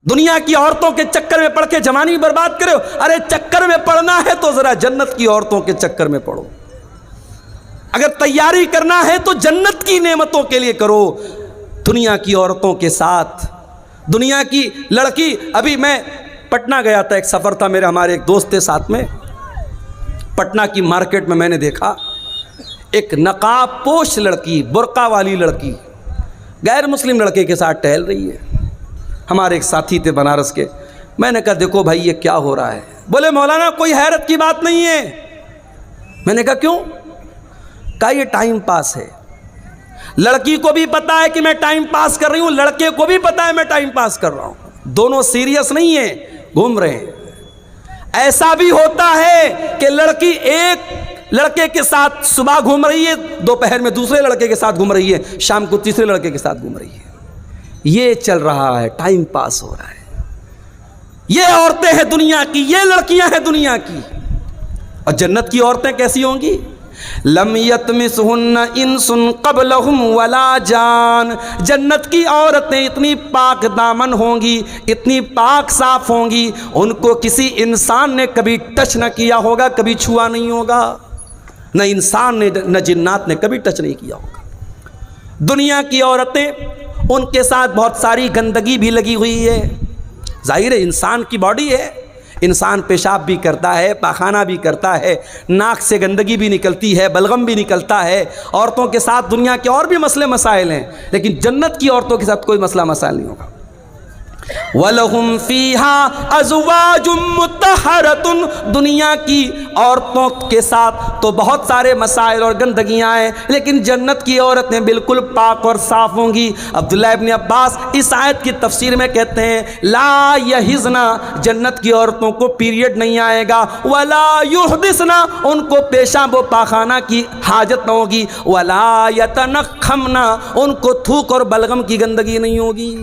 دنیا کی عورتوں کے چکر میں پڑھ کے جوانی برباد کرے ہو؟ ارے چکر میں پڑنا ہے تو ذرا جنت کی عورتوں کے چکر میں پڑھو. اگر تیاری کرنا ہے تو جنت کی نعمتوں کے لیے کرو. دنیا کی عورتوں کے ساتھ دنیا کی لڑکی. ابھی میں پٹنہ گیا تھا, ایک سفر تھا میرے, ہمارے ایک دوست تھے ساتھ میں. پٹنہ کی مارکیٹ میں نے دیکھا ایک نقاب پوش لڑکی, برقع والی لڑکی غیر مسلم لڑکے کے ساتھ ٹہل رہی ہے. ہمارے ایک ساتھی تھے بنارس کے. میں نے کہا دیکھو بھائی یہ کیا ہو رہا ہے؟ بولے مولانا کوئی حیرت کی بات نہیں ہے. میں نے کہا کیوں؟ کہا یہ ٹائم پاس ہے. لڑکی کو بھی پتا ہے کہ میں ٹائم پاس کر رہی ہوں, لڑکے کو بھی پتا ہے میں ٹائم پاس کر رہا ہوں. دونوں سیریس نہیں ہیں, گھوم رہے ہیں. ایسا بھی ہوتا ہے کہ لڑکی ایک لڑکے کے ساتھ صبح گھوم رہی ہے, دوپہر میں دوسرے لڑکے کے ساتھ گھوم رہی ہے, شام کو تیسرے لڑکے کے ساتھ گھوم رہی ہے. یہ چل رہا ہے, ٹائم پاس ہو رہا ہے. یہ عورتیں ہیں دنیا کی, یہ لڑکیاں ہیں دنیا کی. اور جنت کی عورتیں کیسی ہوں گی؟ لم یتمسہن انس قبلہم ولا جان. جنت کی عورتیں اتنی پاک دامن ہوں گی, اتنی پاک صاف ہوں گی, ان کو کسی انسان نے کبھی ٹچ نہ کیا ہوگا, کبھی چھوا نہیں ہوگا. نہ انسان نے نہ جنات نے کبھی ٹچ نہیں کیا ہوگا. دنیا کی عورتیں, ان کے ساتھ بہت ساری گندگی بھی لگی ہوئی ہے. ظاہر ہے انسان کی باڈی ہے, انسان پیشاب بھی کرتا ہے, پاخانہ بھی کرتا ہے, ناک سے گندگی بھی نکلتی ہے, بلغم بھی نکلتا ہے. عورتوں کے ساتھ دنیا کے اور بھی مسئلے مسائل ہیں, لیکن جنت کی عورتوں کے ساتھ کوئی مسئلہ مسائل نہیں ہوگا. وَلَهُمْ فِيهَا أَزْوَاجٌ مُطَهَّرَةٌ. دنیا کی عورتوں کے ساتھ تو بہت سارے مسائل اور گندگیاں ہیں, لیکن جنت کی عورتیں بالکل پاک اور صاف ہوں گی. عبداللہ ابن عباس اس آیت کی تفسیر میں کہتے ہیں لا یحزن, جنت کی عورتوں کو پیریڈ نہیں آئے گا. ولا یحدثن, ان کو پیشاب و پاخانہ کی حاجت نہ ہوگی. ولا یتنخمن, ان کو تھوک اور بلغم کی گندگی نہیں ہوگی.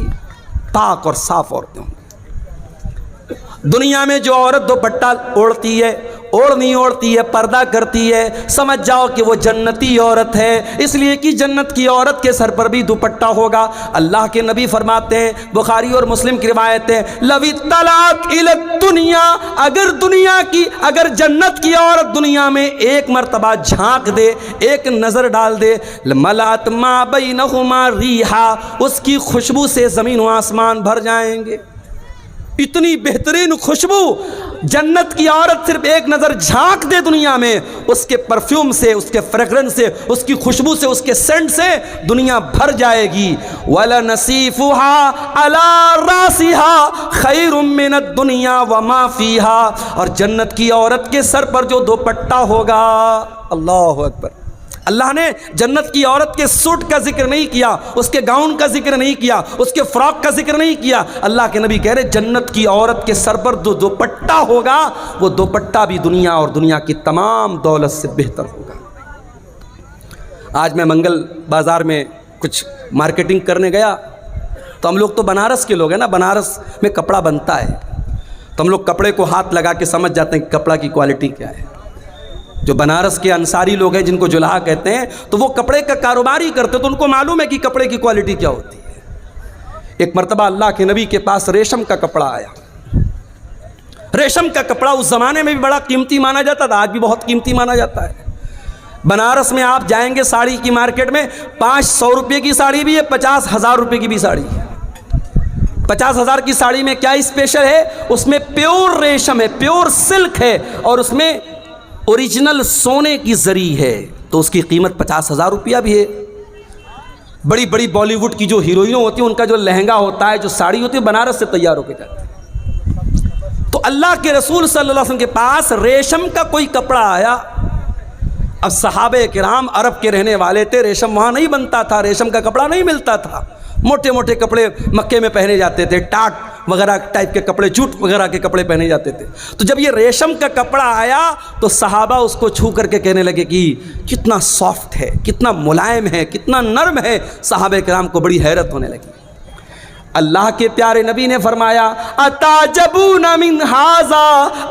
پاک اور صاف عورتیں ہوں. دنیا میں جو عورت دوپٹہ اوڑھتی ہے, اوڑھنی اوڑھتی ہے, پردہ کرتی ہے, سمجھ جاؤ کہ وہ جنتی عورت ہے, اس لیے کہ جنت کی عورت کے سر پر بھی دوپٹہ ہوگا. اللہ کے نبی فرماتے ہیں, بخاری اور مسلم کی روایت ہے, لو اطلعت الی الدنیا, اگر جنت کی عورت دنیا میں ایک مرتبہ جھانک دے, ایک نظر ڈال دے, ملأت ما بینہما ریحا, اس کی خوشبو سے زمین و آسمان بھر جائیں گے. اتنی بہترین خوشبو جنت کی عورت صرف ایک نظر جھانک دے دنیا میں, اس کے پرفیوم سے, اس کے فریگرنس سے, اس کی خوشبو سے, اس کے سینٹ سے دنیا بھر جائے گی. وَلَنَصِيفُهَا عَلَى رَاسِهَا خَيْرٌ مِّنَ الدُّنْيَا وَمَا فِيهَا. اور جنت کی عورت کے سر پر جو دوپٹہ ہوگا, اللہ اکبر, اللہ نے جنت کی عورت کے سوٹ کا ذکر نہیں کیا, اس کے گاؤن کا ذکر نہیں کیا, اس کے فراک کا ذکر نہیں کیا. اللہ کے نبی کہہ رہے جنت کی عورت کے سر پر جو دوپٹہ ہوگا, وہ دوپٹہ بھی دنیا اور دنیا کی تمام دولت سے بہتر ہوگا. آج میں منگل بازار میں کچھ مارکیٹنگ کرنے گیا, تو ہم لوگ تو بنارس کے لوگ ہیں نا, بنارس میں کپڑا بنتا ہے, تو ہم لوگ کپڑے کو ہاتھ لگا کے سمجھ جاتے ہیں کہ کپڑا کی کوالٹی کیا ہے. جو بنارس کے انصاری لوگ ہیں جن کو جلہا کہتے ہیں, تو وہ کپڑے کا کاروبار ہی کرتے, تو ان کو معلوم ہے کہ کپڑے کی کوالٹی کیا ہوتی ہے. ایک مرتبہ اللہ کے نبی کے پاس ریشم کا کپڑا آیا. ریشم کا کپڑا اس زمانے میں بھی بڑا قیمتی مانا جاتا تھا, آج بھی بہت قیمتی مانا جاتا ہے. بنارس میں آپ جائیں گے ساڑی کی مارکیٹ میں, 500 روپے کی ساڑی بھی ہے, 50,000 روپے کی بھی ساڑی ہے. 50,000 کی ساڑی میں کیا اسپیشل ہے, اس میں پیور ریشم ہے, پیور سلک ہے, اور اس میں اوریجنل سونے کی زری ہے, تو اس کی قیمت 50,000 روپیہ بھی ہے. بڑی بڑی بالی ووڈ کی جو ہیروئنوں ہوتی ہیں, ان کا جو لہنگا ہوتا ہے, جو ساڑی ہوتی ہے, بنارس سے تیار ہو کے جاتی ہے. تو اللہ کے رسول صلی اللہ علیہ وسلم کے پاس ریشم کا کوئی کپڑا آیا. اب صحابہ کرام عرب کے رہنے والے تھے, ریشم وہاں نہیں بنتا تھا, ریشم کا کپڑا نہیں ملتا تھا. موٹے موٹے کپڑے مکے میں پہنے جاتے تھے, ٹاٹ وغیرہ ٹائپ کے کپڑے, جوٹ وغیرہ کے کپڑے پہنے جاتے تھے. تو جب یہ ریشم کا کپڑا آیا تو صحابہ اس کو چھو کر کے کہنے لگے کہ کتنا سافٹ ہے, کتنا ملائم ہے, کتنا نرم ہے. صحابہ کرام کو بڑی حیرت ہونے لگی. اللہ کے پیارے نبی نے فرمایا اتعجبون من ھذا،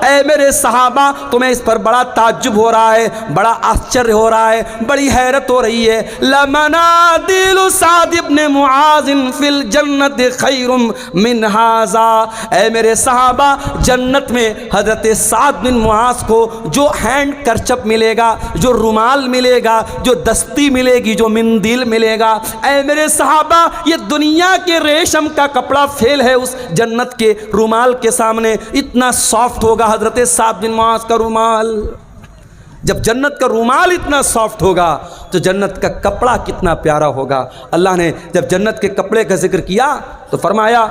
اے میرے صحابہ تمہیں اس پر بڑا تعجب ہو رہا ہے، بڑا آشچر ہو رہا ہے، بڑی حیرت ہو رہی ہے۔ لمنادل سعد بن معاذ فی الجنت خیر من ھذا، اے میرے صحابہ جنت میں حضرت سعد بن معاذ کو جو ہینڈ کرچپ ملے گا، جو رومال ملے گا، جو دستی ملے گی، جو مندیل ملے گا، اے میرے صحابہ یہ دنیا کے ریشم کا کپڑا فیل ہے اس جنت کے رومال کے سامنے، اتنا سافٹ ہوگا حضرت سعد بن معاذ کا رومال۔ جب جنت کا رومال اتنا سافٹ ہوگا تو جنت کا کپڑا کتنا پیارا ہوگا۔ اللہ نے جب جنت کے کپڑے کا ذکر کیا تو فرمایا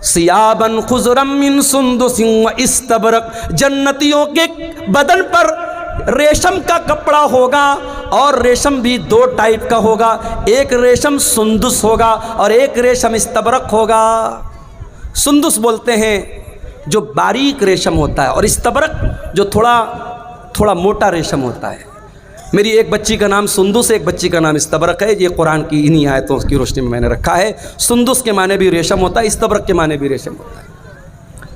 ثیاباً خضرا من سندس و استبرق، جنتیوں کے بدن پر ریشم کا کپڑا ہوگا، اور ریشم بھی دو ٹائپ کا ہوگا، ایک ریشم سندس ہوگا اور ایک ریشم استبرق ہوگا۔ سندس بولتے ہیں جو باریک ریشم ہوتا ہے، اور استبرق جو تھوڑا موٹا ریشم ہوتا ہے۔ میری ایک بچی کا نام سندس ہے، ایک بچی کا نام استبرق ہے، یہ قرآن کی انہی آیتوں کی روشنی میں میں نے رکھا ہے۔ سندس کے معنی بھی ریشم ہوتا ہے، استبرق کے معنی بھی ریشم ہوتا ہے۔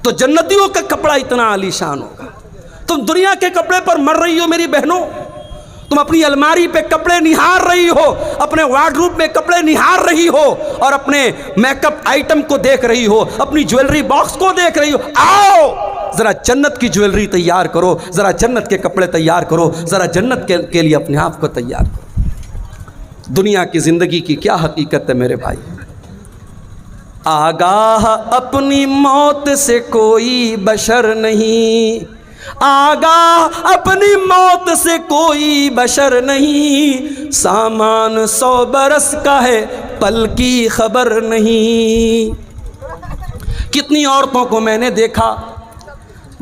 تو جنتیوں کا کپڑا اتنا عالی شان ہوگا۔ تم دنیا کے کپڑے پر مر رہی ہو میری بہنوں، تم اپنی الماری پہ کپڑے نہار رہی ہو، اپنے وارڈروب میں کپڑے نہار رہی ہو، اور اپنے میک اپ آئٹم کو دیکھ رہی ہو، اپنی جویلری باکس کو دیکھ رہی ہو۔ آؤ ذرا جنت کی جویلری تیار کرو، ذرا جنت کے کپڑے تیار کرو، ذرا جنت کے لیے اپنے آپ کو تیار کرو۔ دنیا کی زندگی کی کیا حقیقت ہے میرے بھائی؟ آگاہ اپنی موت سے کوئی بشر نہیں، آگاہ اپنی موت سے کوئی بشر نہیں، سامان 100 برس کا ہے پل کی خبر نہیں۔ کتنی عورتوں کو میں نے دیکھا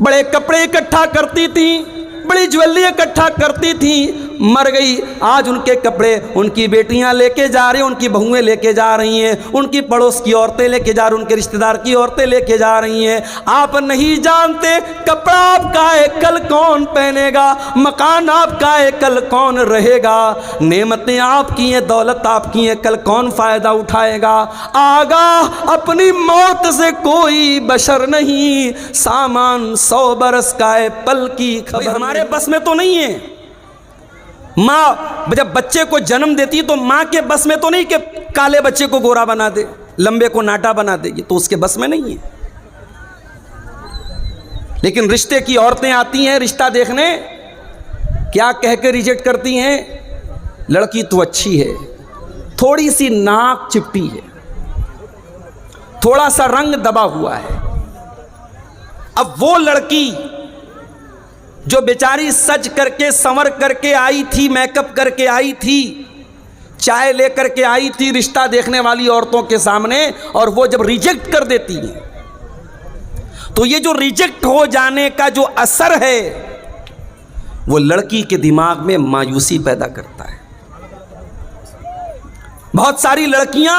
بڑے کپڑے اکٹھا کرتی تھیں، بڑی جویلری اکٹھا کرتی تھیں، مر گئی۔ آج ان کے کپڑے ان کی بیٹیاں لے کے جا رہی ہیں، ان کی بہویں لے کے جا رہی ہیں، ان کی پڑوس کی عورتیں لے کے جا رہی ہیں، ان کے رشتہ دار کی عورتیں لے کے جا رہی ہیں۔ آپ نہیں جانتے کپڑا آپ کا ہے کل کون پہنے گا، مکان آپ کا ہے کل کون رہے گا، نعمتیں آپ کی ہیں، دولت آپ کی ہیں، کل کون فائدہ اٹھائے گا۔ آگاہ اپنی موت سے کوئی بشر نہیں، سامان 100 برس کا ہے پل کی خبر۔ ہمارے بس میں تو نہیں ہے۔ ماں جب بچے کو جنم دیتی تو ماں کے بس میں تو نہیں کہ کالے بچے کو گورا بنا دے، لمبے کو ناٹا بنا دے، یہ تو اس کے بس میں نہیں ہے۔ لیکن رشتے کی عورتیں آتی ہیں رشتہ دیکھنے، کیا کہہ کے ریجیکٹ کرتی ہیں؟ لڑکی تو اچھی ہے، تھوڑی سی ناک چپٹی ہے، تھوڑا سا رنگ دبا ہوا ہے۔ اب وہ لڑکی جو بیچاری سج کر کے سنور کر کے آئی تھی، میک اپ کر کے آئی تھی، چائے لے کر کے آئی تھی رشتہ دیکھنے والی عورتوں کے سامنے، اور وہ جب ریجیکٹ کر دیتی ہیں تو یہ جو ریجیکٹ ہو جانے کا جو اثر ہے وہ لڑکی کے دماغ میں مایوسی پیدا کرتا ہے۔ بہت ساری لڑکیاں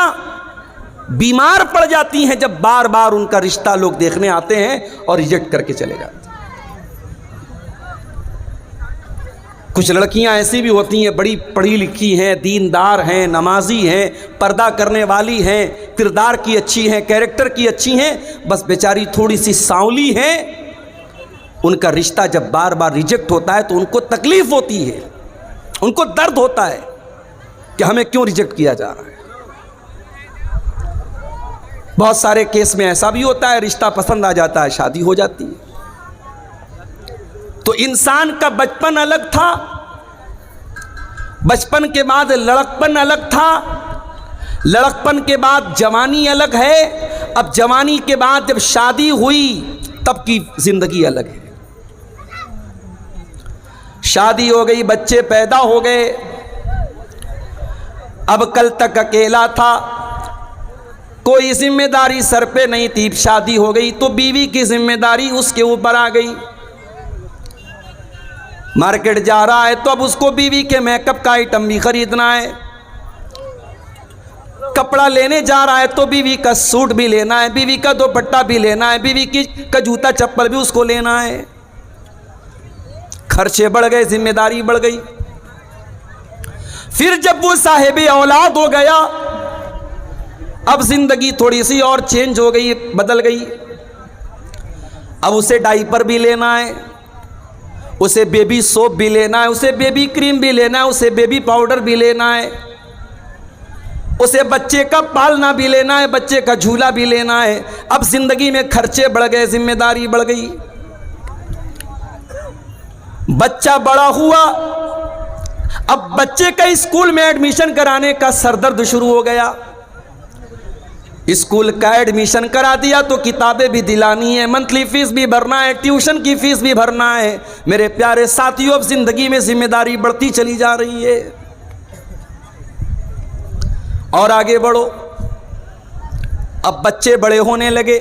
بیمار پڑ جاتی ہیں جب بار بار ان کا رشتہ لوگ دیکھنے آتے ہیں اور ریجیکٹ کر کے چلے جاتے ہیں۔ کچھ لڑکیاں ایسی بھی ہوتی ہیں بڑی پڑھی لکھی ہیں، دیندار ہیں، نمازی ہیں، پردہ کرنے والی ہیں، کردار کی اچھی ہیں، کیریکٹر کی اچھی ہیں، بس بیچاری تھوڑی سی سانولی ہیں۔ ان کا رشتہ جب بار بار ریجیکٹ ہوتا ہے تو ان کو تکلیف ہوتی ہے، ان کو درد ہوتا ہے کہ ہمیں کیوں ریجیکٹ کیا جا رہا ہے۔ بہت سارے کیس میں ایسا بھی ہوتا ہے رشتہ پسند آ جاتا ہے، شادی ہو جاتی ہے۔ تو انسان کا بچپن الگ تھا، بچپن کے بعد لڑکپن الگ تھا، لڑکپن کے بعد جوانی الگ ہے، اب جوانی کے بعد جب شادی ہوئی تب کی زندگی الگ ہے۔ شادی ہو گئی، بچے پیدا ہو گئے، اب کل تک اکیلا تھا، کوئی ذمہ داری سر پہ نہیں تھی، شادی ہو گئی تو بیوی کی ذمہ داری اس کے اوپر آ گئی۔ مارکیٹ جا رہا ہے تو اب اس کو بیوی کے میک اپ کا آئٹم بھی خریدنا ہے، کپڑا لینے جا رہا ہے تو بیوی کا سوٹ بھی لینا ہے، بیوی کا دوپٹہ بھی لینا ہے، بیوی کا جوتا چپل بھی اس کو لینا ہے۔ خرچے بڑھ گئے، ذمہ داری بڑھ گئی۔ پھر جب وہ صاحب اولاد ہو گیا اب زندگی تھوڑی سی اور چینج ہو گئی، بدل گئی. اب اسے ڈائپر بھی لینا ہے، اسے بیبی سوپ بھی لینا ہے، اسے بیبی کریم بھی لینا ہے، اسے بیبی پاؤڈر بھی لینا ہے، اسے بچے کا پالنا بھی لینا ہے، بچے کا جھولا بھی لینا ہے. اب زندگی میں خرچے بڑھ گئے، ذمہ داری بڑھ گئی. بچہ بڑا ہوا، اب بچے کا اسکول میں ایڈمیشن کرانے کا سردرد شروع ہو گیا. اسکول کا ایڈمیشن کرا دیا تو کتابیں بھی دلانی ہے، منتھلی فیس بھی بھرنا ہے، ٹیوشن کی فیس بھی بھرنا ہے. میرے پیارے ساتھیوں، اب زندگی میں ذمہ داری بڑھتی چلی جا رہی ہے. اور آگے بڑھو، اب بچے بڑے ہونے لگے،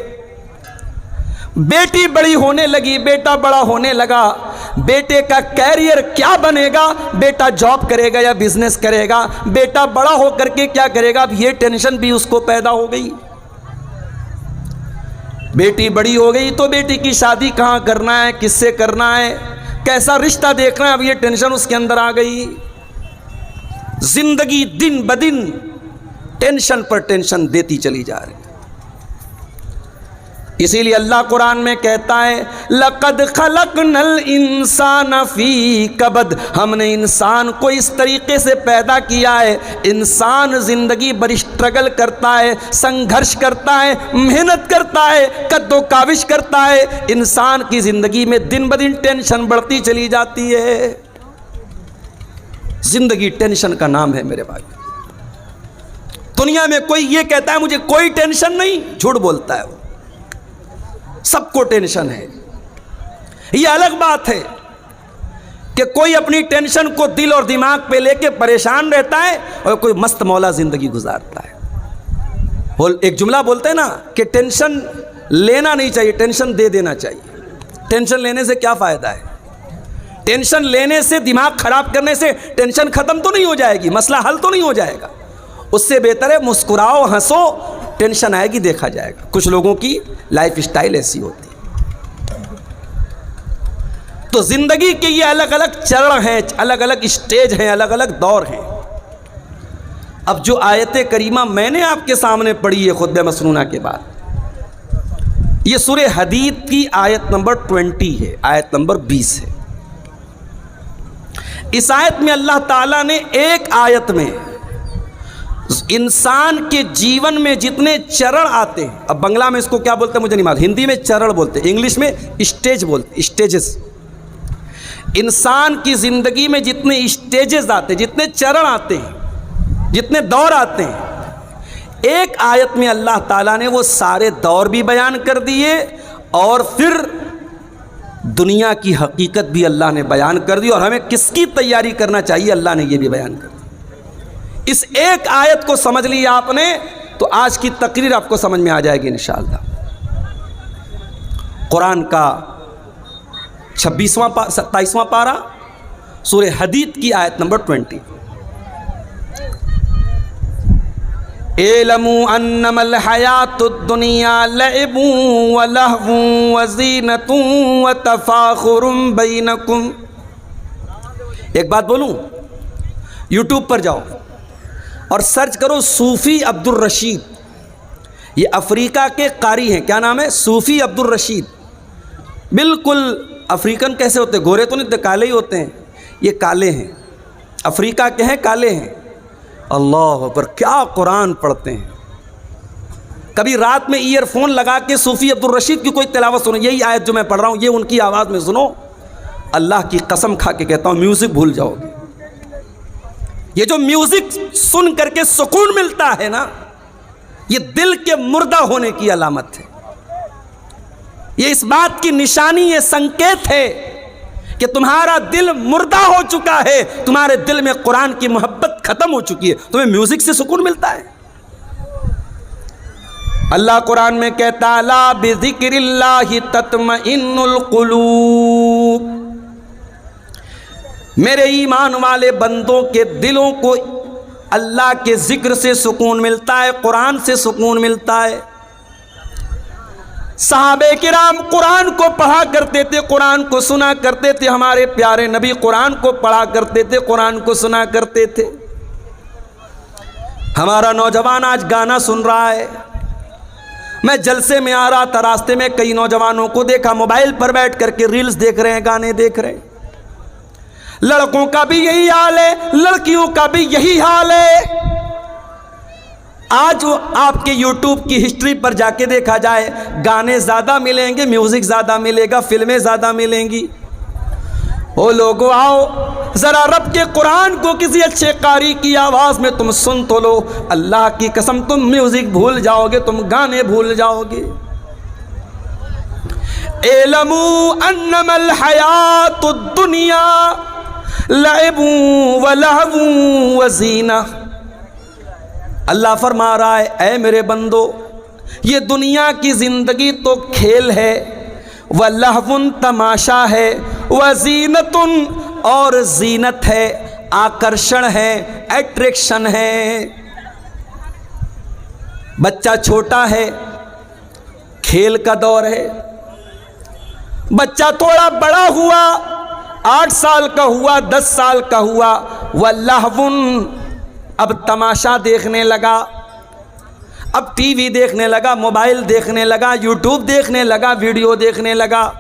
بیٹی بڑی ہونے لگی، بیٹا بڑا ہونے لگا. بیٹے کا کیریئر کیا بنے گا؟ بیٹا جاب کرے گا یا بزنس کرے گا؟ بیٹا بڑا ہو کر کے کیا کرے گا؟ اب یہ ٹینشن بھی اس کو پیدا ہو گئی. بیٹی بڑی ہو گئی تو بیٹی کی شادی کہاں کرنا ہے، کس سے کرنا ہے، کیسا رشتہ دیکھنا ہے، اب یہ ٹینشن اس کے اندر آ گئی. زندگی دن بدن ٹینشن پر ٹینشن دیتی چلی جا رہی. اسی لیے اللہ قرآن میں کہتا ہے لَقَدْ خَلَقْنَا الْإِنسَانَ فِي كَبَدٍ، ہم نے انسان کو اس طریقے سے پیدا کیا ہے. انسان زندگی بڑی اسٹرگل کرتا ہے، سنگھرش کرتا ہے، محنت کرتا ہے، کد و کاوش کرتا ہے. انسان کی زندگی میں دن بدن ٹینشن بڑھتی چلی جاتی ہے. زندگی ٹینشن کا نام ہے میرے بھائی. دنیا میں کوئی یہ کہتا ہے مجھے کوئی ٹینشن نہیں، جھوٹ بولتا ہے. وہ سب کو ٹینشن ہے. یہ الگ بات ہے کہ کوئی اپنی ٹینشن کو دل اور دماغ پہ لے کے پریشان رہتا ہے اور کوئی مست مولا زندگی گزارتا ہے. ایک جملہ بولتے ہیں نا کہ ٹینشن لینا نہیں چاہیے، ٹینشن دے دینا چاہیے. ٹینشن لینے سے کیا فائدہ ہے؟ ٹینشن لینے سے، دماغ خراب کرنے سے ٹینشن ختم تو نہیں ہو جائے گی، مسئلہ حل تو نہیں ہو جائے گا. اس سے بہتر ہے مسکراؤ، ہنسو، ٹینشن آئے گی دیکھا جائے گا. کچھ لوگوں کی لائف اسٹائل ایسی ہوتی ہے. تو زندگی کے یہ الگ الگ چرن ہیں، الگ الگ اسٹیج ہیں، الگ الگ دور ہیں. اب جو آیت کریمہ میں نے آپ کے سامنے پڑھی ہے خطبہ مسنونہ کے بعد، یہ سورہ حدید کی آیت نمبر 20 ہے، آیت نمبر 20 ہے. اس آیت میں اللہ تعالیٰ نے ایک آیت میں انسان کے جیون میں جتنے چرن آتے ہیں، اب بنگلہ میں اس کو کیا بولتے ہیں مجھے نہیں معلوم، ہندی میں چرن بولتے ہیں، انگلش میں اسٹیج بولتے ہیں، اسٹیجز. انسان کی زندگی میں جتنے اسٹیجز آتے ہیں، جتنے چرن آتے ہیں، جتنے دور آتے ہیں، ایک آیت میں اللہ تعالیٰ نے وہ سارے دور بھی بیان کر دیے اور پھر دنیا کی حقیقت بھی اللہ نے بیان کر دی اور ہمیں کس کی تیاری کرنا چاہیے اللہ نے یہ بھی بیان کر دی. اس ایک آیت کو سمجھ لیا آپ نے تو آج کی تقریر آپ کو سمجھ میں آ جائے گی انشاءاللہ. قرآن کا 27واں پارہ سورہ حدید کی آیت نمبر 20. اعلموا انما الحیات الدنیا لعب ولہو وزینۃ وتفاخر بینکم. ایک بات بولوں، یوٹیوب پر جاؤ اور سرچ کرو صوفی عبد الرشید. یہ افریقہ کے قاری ہیں، کیا نام ہے؟ صوفی عبد الرشید. بالکل افریقن کیسے ہوتے ہیں؟ گورے تو نہیں، کالے ہی ہوتے ہیں. یہ کالے ہیں، افریقہ کے ہیں، کالے ہیں. اللہ اکبر، کیا قرآن پڑھتے ہیں. کبھی رات میں ایئر فون لگا کے صوفی عبد الرشید کی کوئی تلاوت سنو، یہی آیت جو میں پڑھ رہا ہوں یہ ان کی آواز میں سنو، اللہ کی قسم کھا کے کہتا ہوں میوزک بھول جاؤ گے. یہ جو میوزک سن کر کے سکون ملتا ہے نا، یہ دل کے مردہ ہونے کی علامت ہے. یہ اس بات کی نشانی، یہ سنکیت ہے کہ تمہارا دل مردہ ہو چکا ہے، تمہارے دل میں قرآن کی محبت ختم ہو چکی ہے. تمہیں میوزک سے سکون ملتا ہے؟ اللہ قرآن میں کہتا ہے لا بذکر اللہ تطمئن القلوب. میرے ایمان والے بندوں کے دلوں کو اللہ کے ذکر سے سکون ملتا ہے، قرآن سے سکون ملتا ہے. صحابہ کرام قرآن کو پڑھا کرتے تھے، قرآن کو سنا کرتے تھے. ہمارے پیارے نبی قرآن کو پڑھا کرتے تھے، قرآن کو سنا کرتے تھے. ہمارا نوجوان آج گانا سن رہا ہے. میں جلسے میں آ رہا تھا، راستے میں کئی نوجوانوں کو دیکھا موبائل پر بیٹھ کر کے ریلز دیکھ رہے ہیں، گانے دیکھ رہے ہیں. لڑکوں کا بھی یہی حال ہے، لڑکیوں کا بھی یہی حال ہے. آج آپ کے یوٹیوب کی ہسٹری پر جا کے دیکھا جائے، گانے زیادہ ملیں گے، میوزک زیادہ ملے گا، فلمیں زیادہ ملیں گی. او لوگو آؤ ذرا رب کے قرآن کو کسی اچھے قاری کی آواز میں تم سن تو لو. اللہ کی قسم تم میوزک بھول جاؤ گے، تم گانے بھول جاؤ گے. اعلموا انما الحیات الدنیا لعب ولہو وزینہ. اللہ فرما رہا ہے اے میرے بندو، یہ دنیا کی زندگی تو کھیل ہے، وَلَہْوٌ تماشا ہے، وَزِینَةٌ اور زینت ہے، آکرشن ہے، ایٹریکشن ہے. بچہ چھوٹا ہے، کھیل کا دور ہے. بچہ تھوڑا بڑا ہوا، 8 سال کا ہوا، 10 سال کا ہوا، وَلَہْوٌ اب تماشا دیکھنے لگا، اب ٹی وی دیکھنے لگا، موبائل دیکھنے لگا، یوٹیوب دیکھنے لگا، ویڈیو دیکھنے لگا.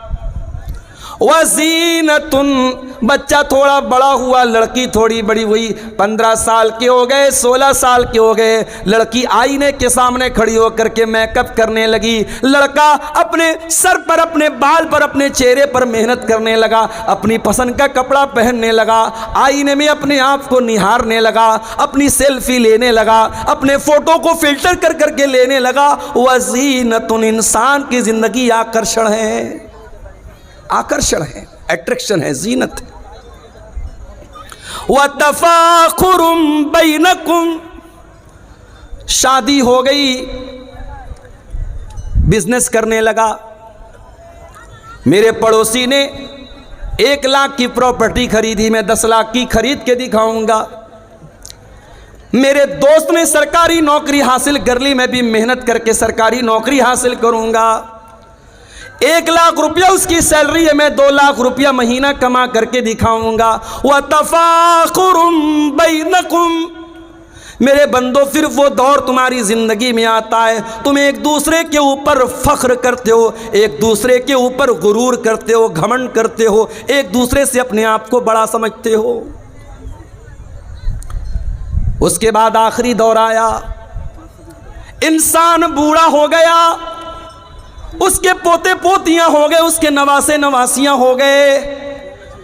وَزِینَةٌ بچہ تھوڑا بڑا ہوا، لڑکی تھوڑی بڑی ہوئی، 15 سال کے ہو گئے، 16 سال کے ہو گئے. لڑکی آئینے کے سامنے کھڑی ہو کر کے میک اپ کرنے لگی، لڑکا اپنے سر پر، اپنے بال پر، اپنے چہرے پر محنت کرنے لگا، اپنی پسند کا کپڑا پہننے لگا، آئینے میں اپنے آپ کو نہارنے لگا، اپنی سیلفی لینے لگا، اپنے فوٹو کو فلٹر کر کر کے لینے لگا. وَزِینَةٌ انسان کی زندگی آکرشن ہے، آکرشن ہے، ایٹریکشن ہے، زینت ہے. وَتَفَاخُرٌ بَيْنَكُمْ شادی ہو گئی، بزنس کرنے لگا. میرے پڑوسی نے 1 لاکھ کی پراپرٹی خریدی، میں 10 لاکھ کی خرید کے دکھاؤں گا. میرے دوست نے سرکاری نوکری حاصل کر لی، میں بھی محنت کر کے سرکاری نوکری حاصل کروں گا. 1 لاکھ روپیہ اس کی سیلری ہے، میں 2 لاکھ روپیہ مہینہ کما کر کے دکھاؤں گا. وَتَفَاخُرٌ بَيْنَكُمْ میرے بندو پھر وہ دور تمہاری زندگی میں آتا ہے، تم ایک دوسرے کے اوپر فخر کرتے ہو، ایک دوسرے کے اوپر غرور کرتے ہو، گھمنڈ کرتے ہو، ایک دوسرے سے اپنے آپ کو بڑا سمجھتے ہو. اس کے بعد آخری دور آیا، انسان بوڑھا ہو گیا، اس کے پوتے پوتیاں ہو گئے، اس کے نواسے نواسیاں ہو گئے.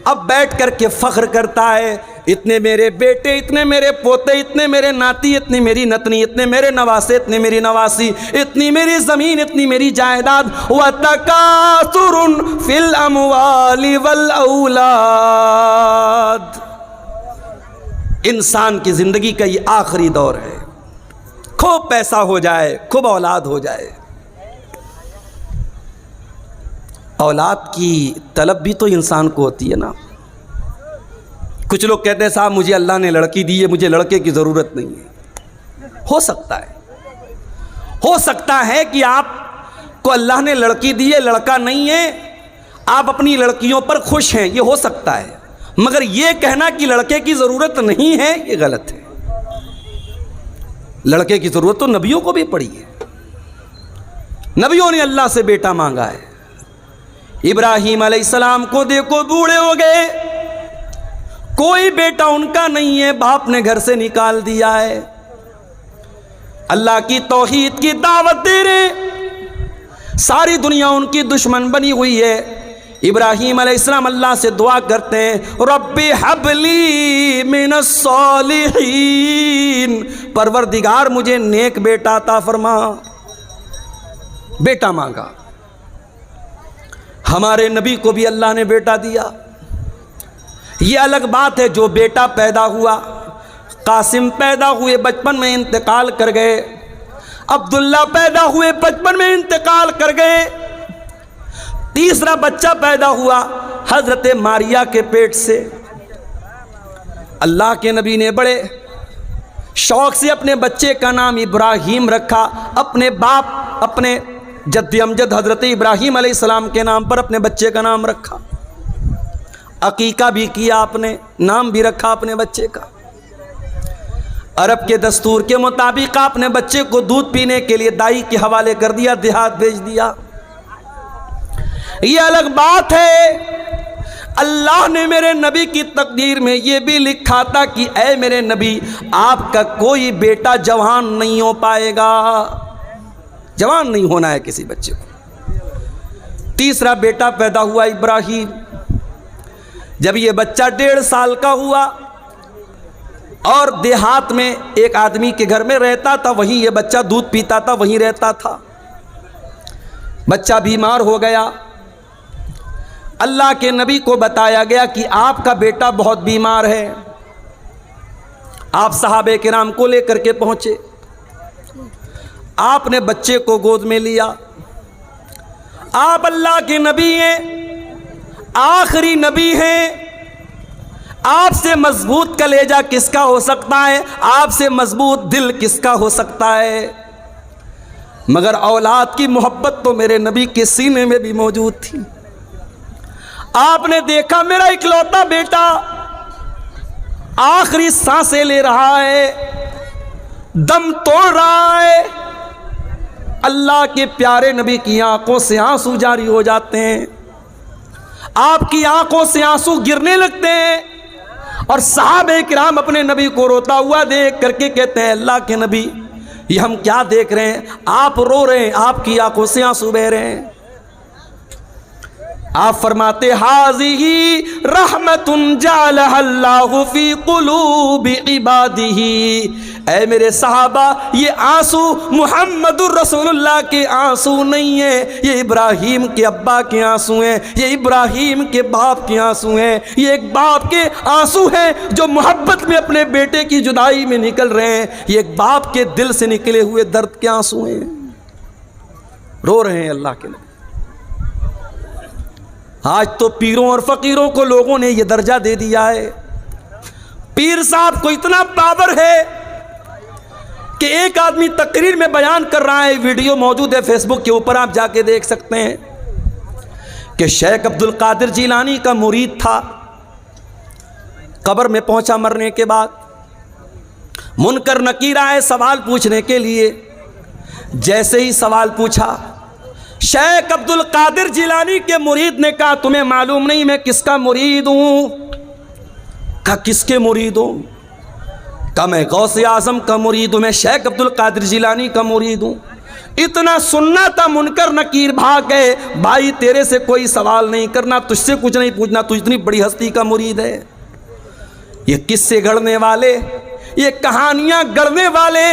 اب بیٹھ کر کے فخر کرتا ہے، اتنے میرے بیٹے، اتنے میرے پوتے، اتنے میرے ناتی، اتنی میری نتنی، اتنے میرے نواسے، اتنے میری نواسی، اتنی میری زمین، اتنی میری جائیداد. وَتَكَاثُرٌ فِي الْأَمْوَالِ وَالْأَوْلَادِ انسان کی زندگی کا یہ آخری دور ہے. خوب پیسہ ہو جائے، خوب اولاد ہو جائے. اولاد کی طلب بھی تو انسان کو ہوتی ہے نا. کچھ لوگ کہتے ہیں صاحب مجھے اللہ نے لڑکی دی ہے، مجھے لڑکے کی ضرورت نہیں ہے. ہو سکتا ہے کہ آپ کو اللہ نے لڑکی دی ہے، لڑکا نہیں ہے، آپ اپنی لڑکیوں پر خوش ہیں، یہ ہو سکتا ہے. مگر یہ کہنا کہ لڑکے کی ضرورت نہیں ہے، یہ غلط ہے. لڑکے کی ضرورت تو نبیوں کو بھی پڑی ہے. نبیوں نے اللہ سے بیٹا مانگا ہے. ابراہیم علیہ السلام کو دیکھو، بوڑھے ہو گئے، کوئی بیٹا ان کا نہیں ہے، باپ نے گھر سے نکال دیا ہے. اللہ کی توحید کی دعوت دے رہے، ساری دنیا ان کی دشمن بنی ہوئی ہے. ابراہیم علیہ السلام اللہ سے دعا کرتے ہیں، رب ہب لی من الصالحین، پروردگار مجھے نیک بیٹا عطا فرما. بیٹا مانگا. ہمارے نبی کو بھی اللہ نے بیٹا دیا. یہ الگ بات ہے جو بیٹا پیدا ہوا. قاسم پیدا ہوئے، بچپن میں انتقال کر گئے. عبداللہ پیدا ہوئے، بچپن میں انتقال کر گئے. تیسرا بچہ پیدا ہوا حضرت ماریا کے پیٹ سے. اللہ کے نبی نے بڑے شوق سے اپنے بچے کا نام ابراہیم رکھا. اپنے باپ، اپنے جد امجد حضرت ابراہیم علیہ السلام کے نام پر اپنے بچے کا نام رکھا. عقیقہ بھی کیا، آپ نے نام بھی رکھا اپنے بچے کا. عرب کے دستور کے مطابق آپ نے بچے کو دودھ پینے کے لیے دائی کے حوالے کر دیا، دیہات بھیج دیا۔ یہ الگ بات ہے، اللہ نے میرے نبی کی تقدیر میں یہ بھی لکھا تھا کہ اے میرے نبی، آپ کا کوئی بیٹا جوان نہیں ہو پائے گا، جوان نہیں ہونا ہے کسی بچے کو۔ تیسرا بیٹا پیدا ہوا ابراہیم۔ جب یہ بچہ 1.5 سال کا ہوا اور دیہات میں ایک آدمی کے گھر میں رہتا تھا، وہیں یہ بچہ دودھ پیتا تھا، وہیں رہتا تھا۔ بچہ بیمار ہو گیا، اللہ کے نبی کو بتایا گیا کہ آپ کا بیٹا بہت بیمار ہے۔ آپ صحابہ کرام کو لے کر کے پہنچے، آپ نے بچے کو گود میں لیا۔ آپ اللہ کے نبی ہیں، آخری نبی ہیں، آپ سے مضبوط کلیجہ کس کا ہو سکتا ہے، آپ سے مضبوط دل کس کا ہو سکتا ہے؟ مگر اولاد کی محبت تو میرے نبی کے سینے میں بھی موجود تھی۔ آپ نے دیکھا میرا اکلوتا بیٹا آخری سانسیں لے رہا ہے، دم توڑ رہا ہے۔ اللہ کے پیارے نبی کی آنکھوں سے آنسو جاری ہو جاتے ہیں، آپ کی آنکھوں سے آنسو گرنے لگتے ہیں، اور صحابہ کرام اپنے نبی کو روتا ہوا دیکھ کر کے کہتے ہیں اللہ کے نبی یہ ہم کیا دیکھ رہے ہیں، آپ رو رہے ہیں، آپ کی آنکھوں سے آنسو بہہ رہے ہیں۔ آپ فرماتے حاذی رحمت جعلها اللہ فی قلوب عبادہ، اے میرے صحابہ یہ آنسو محمد الرسول اللہ کے آنسو نہیں ہیں، یہ ابراہیم کے ابا کے آنسو ہیں، یہ ابراہیم کے باپ کے آنسو ہیں، یہ ایک باپ کے آنسو ہیں جو محبت میں اپنے بیٹے کی جدائی میں نکل رہے ہیں، یہ ایک باپ کے دل سے نکلے ہوئے درد کے آنسو ہیں، رو رہے ہیں اللہ کے نبی۔ آج تو پیروں اور فقیروں کو لوگوں نے یہ درجہ دے دیا ہے، پیر صاحب کو اتنا پاور ہے کہ ایک آدمی تقریر میں بیان کر رہا ہے، ویڈیو موجود ہے فیس بک کے اوپر، آپ جا کے دیکھ سکتے ہیں کہ شیخ عبد القادر جیلانی کا مرید تھا، قبر میں پہنچا مرنے کے بعد، منکر نکیر آئے سوال پوچھنے کے لیے، جیسے ہی سوال پوچھا شیخ عبد القادر جیلانی کے مرید نے کہا تمہیں معلوم نہیں میں کس کا مرید ہوں؟ کہا کس کے مرید ہوں؟ کہا میں غوث اعظم کا مرید ہوں، میں شیخ عبد القادر جیلانی کا مرید ہوں۔ اتنا سننا تھا، منکر نکیر بھاگ گئے، بھائی تیرے سے کوئی سوال نہیں کرنا، تجھ سے کچھ نہیں پوچھنا، تجھ اتنی بڑی ہستی کا مرید ہے۔ یہ قصے گڑھنے والے، یہ کہانیاں گڑھنے والے،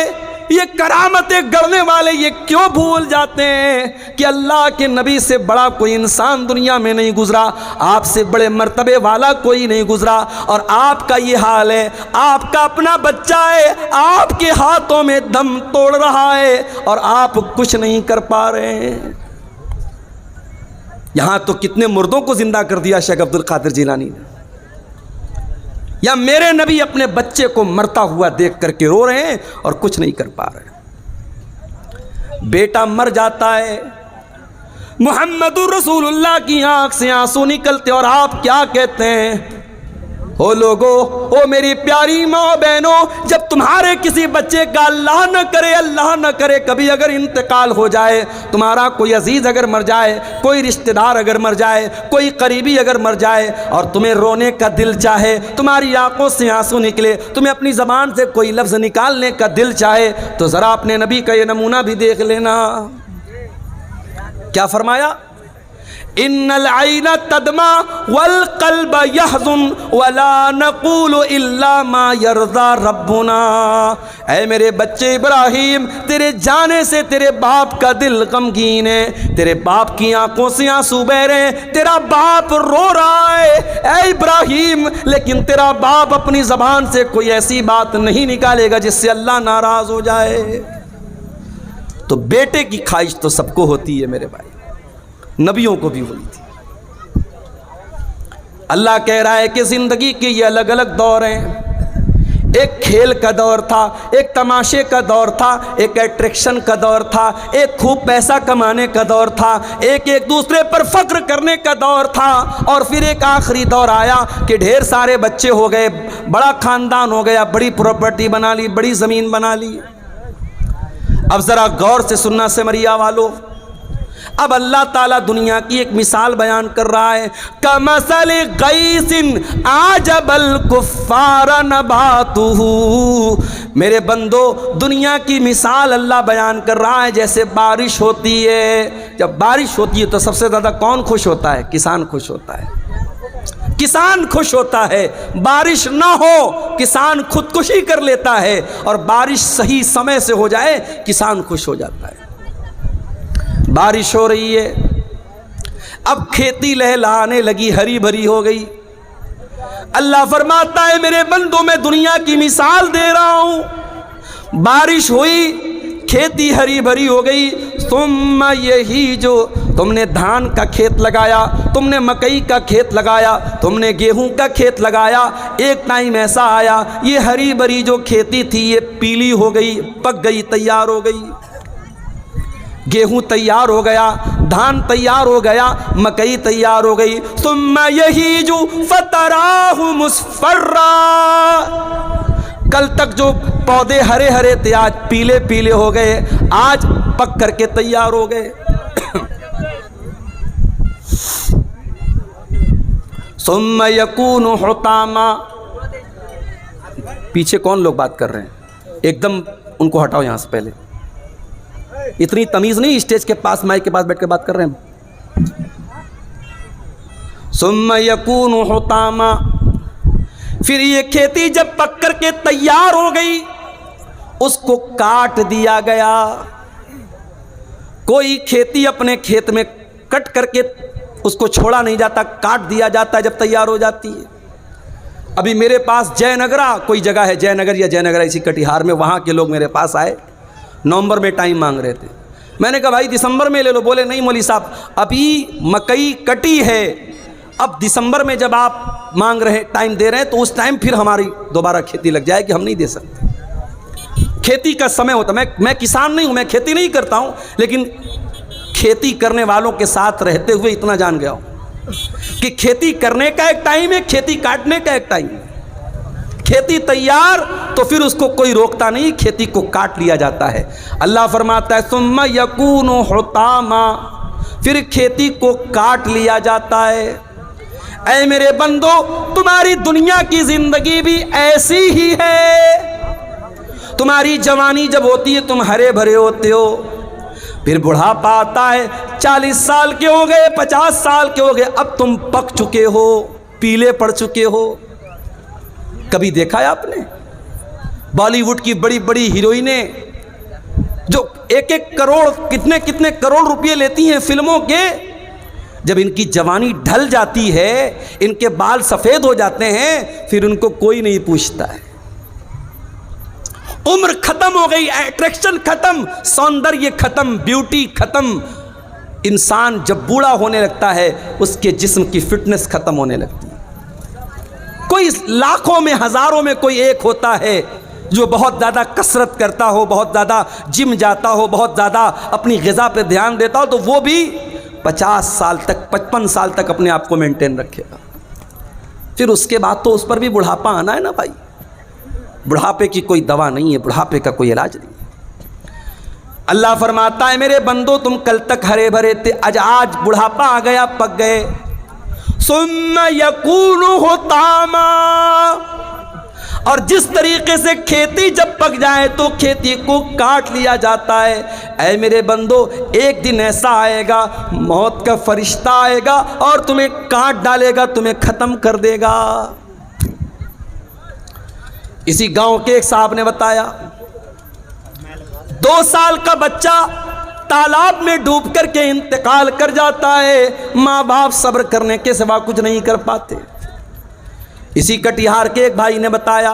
یہ کرامتیں گڑھنے والے یہ کیوں بھول جاتے ہیں کہ اللہ کے نبی سے بڑا کوئی انسان دنیا میں نہیں گزرا، آپ سے بڑے مرتبے والا کوئی نہیں گزرا، اور آپ کا یہ حال ہے، آپ کا اپنا بچہ ہے، آپ کے ہاتھوں میں دم توڑ رہا ہے اور آپ کچھ نہیں کر پا رہے ہیں۔ یہاں تو کتنے مردوں کو زندہ کر دیا شیخ عبد القادر جیلانی نے، یا میرے نبی اپنے بچے کو مرتا ہوا دیکھ کر کے رو رہے ہیں اور کچھ نہیں کر پا رہے۔ بیٹا مر جاتا ہے، محمد الرسول اللہ کی آنکھ سے آنسو نکلتے، اور آپ کیا کہتے ہیں؟ او لوگو، او میری پیاری ماں بہنوں، جب تمہارے کسی بچے کا اللہ نہ کرے کبھی اگر انتقال ہو جائے، تمہارا کوئی عزیز اگر مر جائے، کوئی رشتہ دار اگر مر جائے، کوئی قریبی اگر مر جائے، اور تمہیں رونے کا دل چاہے، تمہاری آنکھوں سے آنسو نکلے، تمہیں اپنی زبان سے کوئی لفظ نکالنے کا دل چاہے، تو ذرا اپنے نبی کا یہ نمونہ بھی دیکھ لینا۔ کیا فرمایا؟ ان العین تدمع والقلب یحزن ولا نقول الا ما یرضی ربنا، اے میرے بچے ابراہیم، تیرے جانے سے تیرے باپ کا دل غمگین ہے، تیرے باپ کی آنکھوں سے آنسو بہ رہے ہیں، تیرا باپ رو رہا ہے اے ابراہیم، لیکن تیرا باپ اپنی زبان سے کوئی ایسی بات نہیں نکالے گا جس سے اللہ ناراض ہو جائے۔ تو بیٹے کی خواہش تو سب کو ہوتی ہے میرے بھائی، نبیوں کو بھی ہوئی تھی۔ اللہ کہہ رہا ہے کہ زندگی کے یہ الگ الگ دور ہیں، ایک کھیل کا دور تھا، ایک تماشے کا دور تھا، ایک اٹریکشن کا دور تھا، ایک خوب پیسہ کمانے کا دور تھا، ایک دوسرے پر فخر کرنے کا دور تھا، اور پھر ایک آخری دور آیا کہ ڈھیر سارے بچے ہو گئے، بڑا خاندان ہو گیا، بڑی پراپرٹی بنا لی، بڑی زمین بنا لی۔ اب ذرا غور سے سننا سمریا والو، اب اللہ تعالیٰ دنیا کی ایک مثال بیان کر رہا ہے، کمثل غیث اعجب الکفار نباتہ۔ میرے بندو، دنیا کی مثال اللہ بیان کر رہا ہے جیسے بارش ہوتی ہے۔ جب بارش ہوتی ہے تو سب سے زیادہ کون خوش ہوتا ہے؟ کسان خوش ہوتا ہے، کسان خوش ہوتا ہے۔ بارش نہ ہو کسان خودکشی کر لیتا ہے، اور بارش صحیح سمے سے ہو جائے کسان خوش ہو جاتا ہے۔ بارش ہو رہی ہے، اب کھیتی لہلہانے لگی، ہری بھری ہو گئی۔ اللہ فرماتا ہے میرے بندوں، میں دنیا کی مثال دے رہا ہوں۔ بارش ہوئی، کھیتی ہری بھری ہو گئی، ثم یہی جو تم نے دھان کا کھیت لگایا، تم نے مکئی کا کھیت لگایا، تم نے گیہوں کا کھیت لگایا، ایک ٹائم ایسا آیا یہ ہری بھری جو کھیتی تھی یہ پیلی ہو گئی، پک گئی، تیار ہو گئی۔ گیہوں تیار ہو گیا، دھان تیار ہو گیا، مکئی تیار ہو گئی۔ ثم یہیج فتراہ مصفرا، کل تک جو پودے ہرے ہرے تھے آج پیلے پیلے ہو گئے، آج پک کر کے تیار ہو گئے۔ ثم یکون حطاما، پیچھے کون لوگ بات کر رہے ہیں؟ ایک دم ان کو ہٹاؤ یہاں سے، پہلے اتنی تمیز نہیں، اسٹیج کے پاس مائک کے پاس بیٹھ کے بات کر رہے ہیں۔ ثم یکون حطاما، پھر یہ کھیتی جب پک کر کے تیار ہو گئی اس کو کاٹ دیا گیا۔ کوئی کھیتی اپنے کھیت میں کٹ کر کے اس کو چھوڑا نہیں جاتا، کاٹ دیا جاتا ہے جب تیار ہو جاتی ہے۔ ابھی میرے پاس جے نگرہ کوئی جگہ ہے، جے نگر یا جے نگرہ اسی کٹیہار میں، وہاں کے لوگ میرے پاس آئے، نومبر میں ٹائم مانگ رہے تھے۔ میں نے کہا بھائی دسمبر میں لے لو۔ بولے نہیں مولوی صاحب، ابھی مکئی کٹی ہے، اب دسمبر میں جب آپ مانگ رہے ٹائم دے رہے ہیں تو اس ٹائم پھر ہماری دوبارہ کھیتی لگ جائے گی، ہم نہیں دے سکتے۔ کھیتی کا سمے ہوتا، میں کسان نہیں ہوں، میں کھیتی نہیں کرتا ہوں، لیکن کھیتی کرنے والوں کے ساتھ رہتے ہوئے اتنا جان گیا ہوں کہ کھیتی کرنے کا ایک ٹائم ہے، کھیتی کاٹنے کا ایک ٹائم ہے۔ کھیتی تیار تو پھر اس کو کوئی روکتا نہیں، کھیتی کو کاٹ لیا جاتا ہے۔ اللہ فرماتا ہے ثم یکون حطاما، پھر کھیتی کو کاٹ لیا جاتا ہے۔ اے میرے بندو، تمہاری دنیا کی زندگی بھی ایسی ہی ہے۔ تمہاری جوانی جب ہوتی ہے تم ہرے بھرے ہوتے ہو، پھر بڑھاپا آتا ہے، 40 سال کے ہو گئے، 50 سال کے ہو گئے، اب تم پک چکے ہو، پیلے پڑ چکے ہو۔ کبھی دیکھا ہے آپ نے بالی ووڈ کی بڑی بڑی ہیروئنیں جو ایک کروڑ کتنے کروڑ روپے لیتی ہیں فلموں کے، جب ان کی جوانی ڈھل جاتی ہے، ان کے بال سفید ہو جاتے ہیں، پھر ان کو کوئی نہیں پوچھتا ہے۔ عمر ختم ہو گئی، اٹریکشن ختم، سوندریہ ختم، بیوٹی ختم۔ انسان جب بوڑھا ہونے لگتا ہے اس کے جسم کی فٹنس ختم ہونے لگتی ہے۔ کوئی لاکھوں میں ہزاروں میں کوئی ایک ہوتا ہے جو بہت زیادہ کسرت کرتا ہو، بہت زیادہ جم جاتا ہو، بہت زیادہ اپنی غذا پہ دھیان دیتا ہو، تو وہ بھی 50 سال تک 55 سال تک اپنے آپ کو مینٹین رکھے گا۔ پھر اس کے بعد تو اس پر بھی بڑھاپا آنا ہے نا بھائی۔ بڑھاپے کی کوئی دوا نہیں ہے، بڑھاپے کا کوئی علاج نہیں ہے۔ اللہ فرماتا ہے میرے بندو تم کل تک ہرے بھرے تھے، آج بڑھاپا آ گیا، پک گئے۔ ثم یکون حطاما، اور جس طریقے سے کھیتی جب پک جائے تو کھیتی کو کاٹ لیا جاتا ہے۔ اے میرے بندو، ایک دن ایسا آئے گا، موت کا فرشتہ آئے گا اور تمہیں کاٹ ڈالے گا، تمہیں ختم کر دے گا۔ اسی گاؤں کے ایک صاحب نے بتایا 2 سال کا بچہ تالاب میں ڈوب کر کے انتقال کر جاتا ہے، ماں باپ صبر کرنے کے سوا کچھ نہیں کر پاتے۔ اسی کٹیہار کے ایک بھائی نے بتایا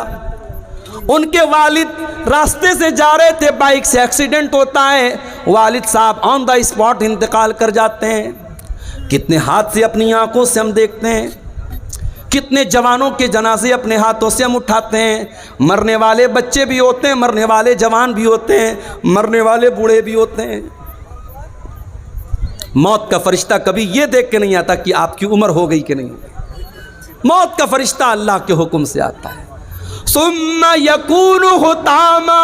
ان کے والد راستے سے جا رہے تھے، بائک سے ایکسیڈنٹ ہوتا ہے، والد صاحب آن دا اسپاٹ انتقال کر جاتے ہیں۔ کتنے حادثے اپنی آنکھوں سے ہم دیکھتے ہیں۔ کتنے جوانوں کے جنازے اپنے ہاتھوں سے ہم اٹھاتے ہیں. مرنے والے بچے بھی ہوتے ہیں, مرنے والے جوان بھی ہوتے ہیں, مرنے والے بوڑھے بھی ہوتے ہیں. موت کا فرشتہ کبھی یہ دیکھ کے نہیں آتا کہ آپ کی عمر ہو گئی کہ نہیں. موت کا فرشتہ اللہ کے حکم سے آتا ہے. ثم یکون حطاما,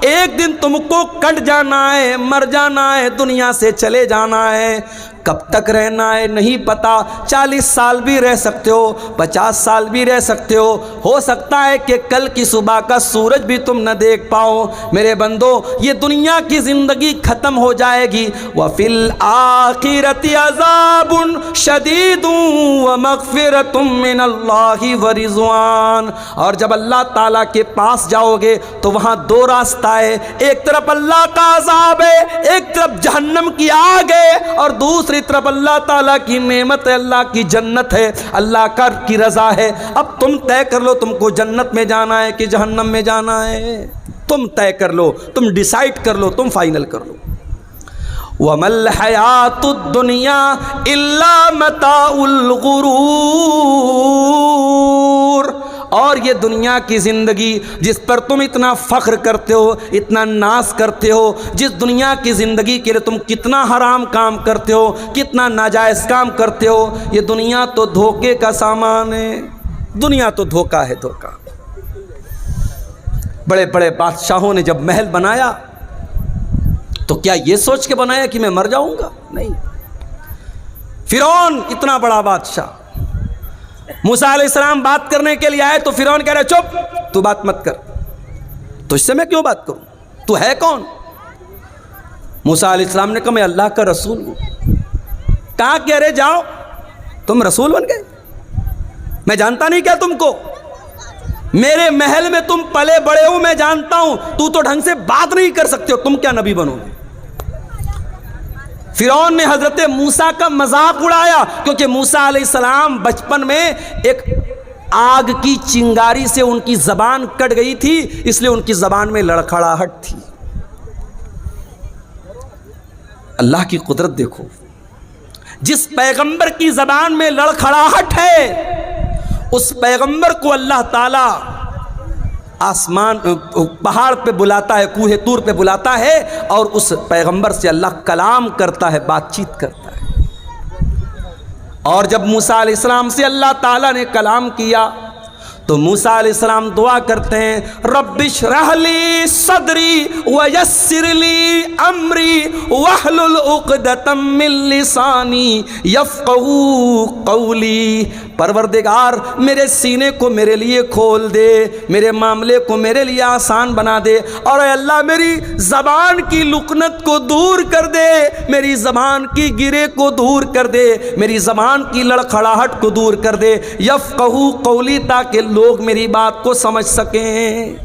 ایک دن تم کو کٹ جانا ہے, مر جانا ہے, دنیا سے چلے جانا ہے. کب تک رہنا ہے نہیں پتا. 40 سال بھی رہ سکتے ہو, 50 سال بھی رہ سکتے ہو سکتا ہے کہ کل کی صبح کا سورج بھی تم نہ دیکھ پاؤ. میرے بندو, یہ دنیا کی زندگی ختم ہو جائے گی. وَفِي الْآخِرَةِ عَذَابٌ شَدِيدٌ وَمَغْفِرَةٌ مِّنَ اللَّهِ وَرِضْوَانٌ. اور جب اللہ تعالیٰ کے پاس جاؤ گے تو وہاں دو راستہ ہے. ایک طرف اللہ کا عذاب ہے, ایک طرف جہنم کی آگ ہے, اور دوسری طرف اللہ تعالیٰ کی نعمت ہے, اللہ کی جنت ہے, اللہ کی رضا ہے. اب تم طے کر لو تم کو جنت میں جانا ہے کہ جہنم میں جانا ہے. تم طے کر لو, تم ڈیسائیڈ کر لو, تم فائنل کر لو. وَمَا الْحَيَاةُ الدُّنْيَا إِلَّا مَتَاعُ الْغُرُورِ. اور یہ دنیا کی زندگی جس پر تم اتنا فخر کرتے ہو, اتنا ناز کرتے ہو, جس دنیا کی زندگی کے لیے تم کتنا حرام کام کرتے ہو, کتنا ناجائز کام کرتے ہو, یہ دنیا تو دھوکے کا سامان ہے. دنیا تو دھوکا ہے, دھوکا. بڑے بڑے بادشاہوں نے جب محل بنایا تو کیا یہ سوچ کے بنایا کہ میں مر جاؤں گا؟ نہیں. فرعون اتنا بڑا بادشاہ, موسیٰ علیہ السلام بات کرنے کے لیے آئے تو فرعون کہہ رہے چپ, تو بات مت کر. تو اس سے میں کیوں بات کروں, تو ہے کون؟ موسیٰ علیہ السلام نے کہا میں اللہ کا رسول ہوں. کہاں کہہ رہے جاؤ, تم رسول بن گئے؟ میں جانتا نہیں کیا تم کو, میرے محل میں تم پلے بڑے ہو, میں جانتا ہوں. تو ڈھنگ سے بات نہیں کر سکتے ہو, تم کیا نبی بنو گے؟ فرعون نے حضرت موسیٰ کا مذاق اڑایا, کیونکہ موسیٰ علیہ السلام بچپن میں ایک آگ کی چنگاری سے ان کی زبان کٹ گئی تھی, اس لیے ان کی زبان میں لڑکھڑاہٹ تھی. اللہ کی قدرت دیکھو, جس پیغمبر کی زبان میں لڑکھڑاہٹ ہے اس پیغمبر کو اللہ تعالی آسمان پہاڑ پہ بلاتا ہے, کوہ طور پہ بلاتا ہے, اور اس پیغمبر سے اللہ کلام کرتا ہے, بات چیت کرتا ہے. اور جب موسیٰ علیہ السلام سے اللہ تعالیٰ نے کلام کیا تو موسیٰ علیہ السلام دعا کرتے ہیں رب اشرح لی صدری ویسر لی امری واحلل عقدۃ من لسانی یفقہوا قولی. پروردگار میرے سینے کو میرے لیے کھول دے, میرے معاملے کو میرے لیے آسان بنا دے, اور اے اللہ میری زبان کی لکنت کو دور کر دے, میری زبان کی گرے کو دور کر دے, میری زبان کی لڑکھڑاہٹ کو دور کر دے. یفقہوا قولی, تاکہ لوگ میری بات کو سمجھ سکیں.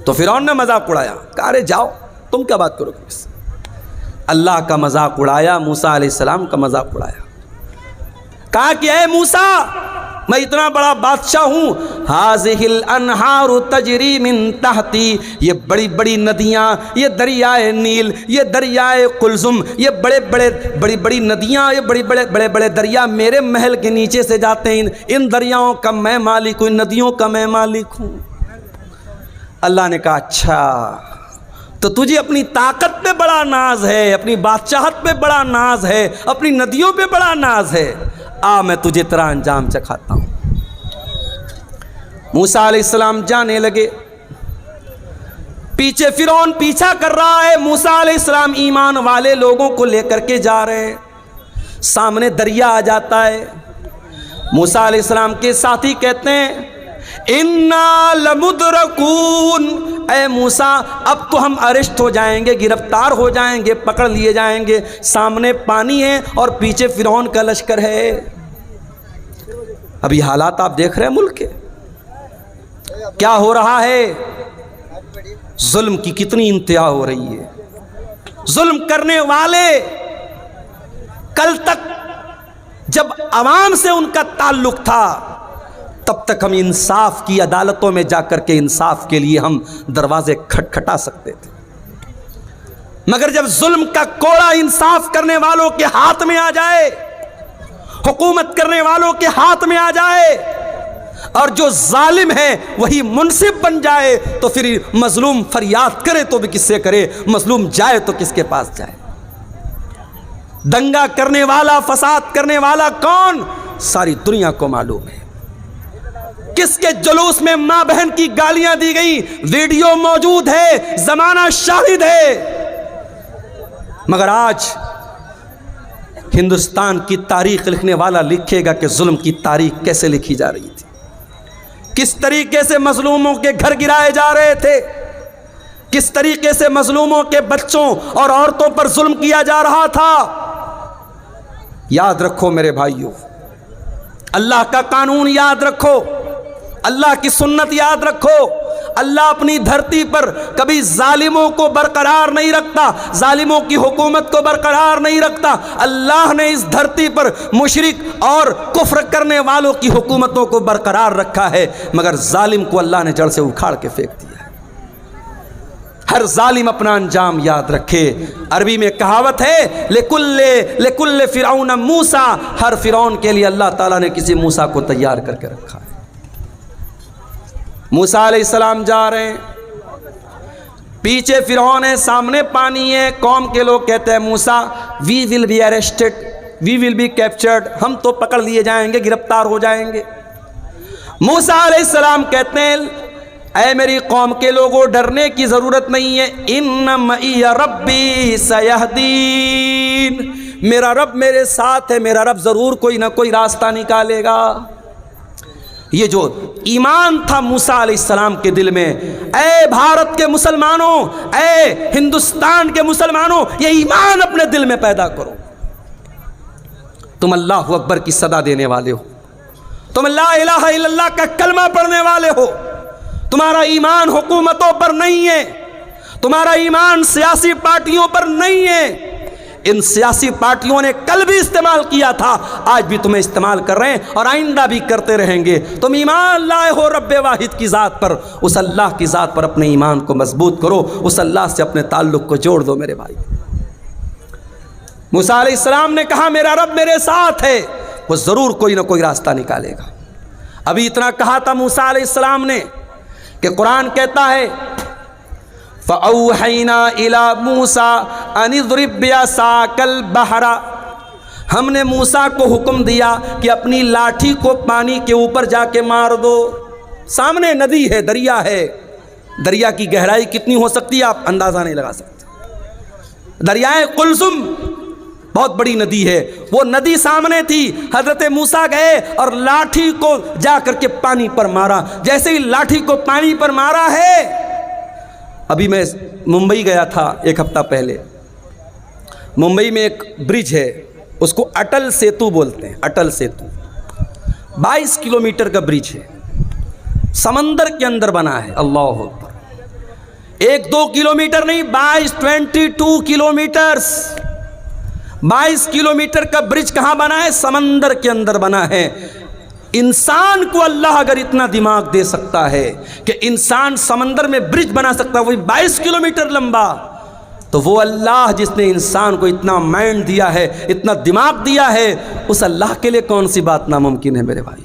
تو فرعون نے مذاق اڑایا, کہا ارے جاؤ تم کیا بات کرو گے. اللہ کا مذاق اڑایا, موسیٰ علیہ السلام کا مذاق اڑایا. کہا کہ اے موسیٰ میں اتنا بڑا بادشاہ ہوں, ہذہ الانہار تجری من تحتی, یہ بڑی بڑی ندیاں, یہ دریائے نیل, یہ دریائے قلزم, یہ بڑی بڑی ندیاں, یہ بڑے بڑے دریا میرے محل کے نیچے سے جاتے ہیں. ان دریاؤں کا میں مالک ہوں, ان ندیوں کا میں مالک ہوں. اللہ نے کہا اچھا تو تجھے اپنی طاقت پہ بڑا ناز ہے, اپنی بادشاہت پہ بڑا ناز ہے, اپنی ندیوں پہ بڑا ناز ہے, آ میں تجھے تیرا انجام چکھاتا ہوں. موسیٰ علیہ السلام جانے لگے, پیچھے فرعون پیچھا کر رہا ہے. موسیٰ علیہ السلام ایمان والے لوگوں کو لے کر کے جا رہے ہیں. سامنے دریا آ جاتا ہے. موسیٰ علیہ السلام کے ساتھی کہتے ہیں اِنَّا لَمُدْرَكُونَ, اے موسیٰ اب تو ہم اریسٹ ہو جائیں گے, گرفتار ہو جائیں گے, پکڑ لیے جائیں گے. سامنے پانی ہے اور پیچھے فرعون کا لشکر ہے. ابھی حالات آپ دیکھ رہے ہیں ملک کے, کیا ہو رہا ہے, ظلم کی کتنی انتہا ہو رہی ہے. ظلم کرنے والے کل تک جب عوام سے ان کا تعلق تھا تب تک ہم انصاف کی عدالتوں میں جا کر کے انصاف کے لیے ہم دروازے کھٹکھٹا سکتے تھے, مگر جب ظلم کا کوڑا انصاف کرنے والوں کے ہاتھ میں آ جائے, حکومت کرنے والوں کے ہاتھ میں آ جائے اور جو ظالم ہے وہی منصف بن جائے تو پھر مظلوم فریاد کرے تو بھی کس سے کرے، مظلوم جائے تو کس کے پاس جائے؟ دنگا کرنے والا، فساد کرنے والا کون؟ ساری دنیا کو معلوم ہے۔ کس کے جلوس میں ماں بہن کی گالیاں دی گئی، ویڈیو موجود ہے، زمانہ شاہد ہے۔ مگر آج ہندوستان کی تاریخ لکھنے والا لکھے گا کہ ظلم کی تاریخ کیسے لکھی جا رہی تھی، کس طریقے سے مظلوموں کے گھر گرائے جا رہے تھے، کس طریقے سے مظلوموں کے بچوں اور عورتوں پر ظلم کیا جا رہا تھا۔ یاد رکھو میرے بھائیوں، اللہ کا قانون یاد رکھو، اللہ کی سنت یاد رکھو۔ اللہ اپنی دھرتی پر کبھی ظالموں کو برقرار نہیں رکھتا، ظالموں کی حکومت کو برقرار نہیں رکھتا۔ اللہ نے اس دھرتی پر مشرک اور کفر کرنے والوں کی حکومتوں کو برقرار رکھا ہے، مگر ظالم کو اللہ نے جڑ سے اکھاڑ کے پھینک دیا ہے۔ ہر ظالم اپنا انجام یاد رکھے۔ عربی میں کہاوت ہے لکل فرعون موسیٰ، ہر فرعون کے لیے اللہ تعالیٰ نے کسی موسیٰ کو تیار کر کے رکھا ہے۔ موسیٰ علیہ السلام جا رہے ہیں، پیچھے فرعون ہے، سامنے پانی ہے۔ قوم کے لوگ کہتے ہیں Musa we will be arrested, we will be captured, ہم تو پکڑ لیے جائیں گے، گرفتار ہو جائیں گے۔ موسیٰ علیہ السلام کہتے ہیں اے میری قوم کے لوگوں، ڈرنے کی ضرورت نہیں ہے، ان معی ربی سیہدین، میرا رب میرے ساتھ ہے، میرا رب ضرور کوئی نہ کوئی راستہ نکالے گا۔ یہ جو ایمان تھا موسیٰ علیہ السلام کے دل میں، اے بھارت کے مسلمانوں، اے ہندوستان کے مسلمانوں، یہ ایمان اپنے دل میں پیدا کرو۔ تم اللہ اکبر کی صدا دینے والے ہو، تم لا الہ الا اللہ کا کلمہ پڑھنے والے ہو، تمہارا ایمان حکومتوں پر نہیں ہے، تمہارا ایمان سیاسی پارٹیوں پر نہیں ہے۔ ان سیاسی پارٹیوں نے کل بھی استعمال کیا تھا، آج بھی تمہیں استعمال کر رہے ہیں اور آئندہ بھی کرتے رہیں گے۔ تم ایمان لائے ہو رب واحد کی ذات پر، اس اللہ کی ذات پر اپنے ایمان کو مضبوط کرو، اس اللہ سے اپنے تعلق کو جوڑ دو میرے بھائی۔ موسیٰ علیہ السلام نے کہا میرا رب میرے ساتھ ہے، وہ ضرور کوئی نہ کوئی راستہ نکالے گا۔ ابھی اتنا کہا تھا موسیٰ علیہ السلام نے کہ قرآن کہتا ہے فَأَوْحَيْنَا إِلَى مُوسَىٰ أَنِ اضْرِب بِّعَصَاكَ الْبَحْرَ، ہم نے موسیٰ کو حکم دیا کہ اپنی لاٹھی کو پانی کے اوپر جا کے مار دو۔ سامنے ندی ہے، دریا ہے، دریا کی گہرائی کتنی ہو سکتی ہے آپ اندازہ نہیں لگا سکتے۔ دریائے قلزم بہت بڑی ندی ہے، وہ ندی سامنے تھی۔ حضرت موسیٰ گئے اور لاٹھی کو جا کر کے پانی پر مارا۔ جیسے ہی لاٹھی کو پانی پر مارا ہے، ابھی میں ممبئی گیا تھا ایک ہفتہ پہلے، ممبئی میں ایک برج ہے، اس کو اٹل سیتو بولتے ہیں، اٹل سیتو 22 کلومیٹر کا برج ہے، سمندر کے اندر بنا ہے۔ اللہ اکبر، 1-2 کلومیٹر نہیں، 22 کلومیٹرز، 22 کلومیٹر کا برج کہاں بنا ہے؟ سمندر کے اندر بنا ہے۔ انسان کو اللہ اگر اتنا دماغ دے سکتا ہے کہ انسان سمندر میں برج بنا سکتا ہے، وہی 22 کلومیٹر لمبا، تو وہ اللہ جس نے انسان کو اتنا مائنڈ دیا ہے، اتنا دماغ دیا ہے، اس اللہ کے لیے کون سی بات ناممکن ہے میرے بھائی؟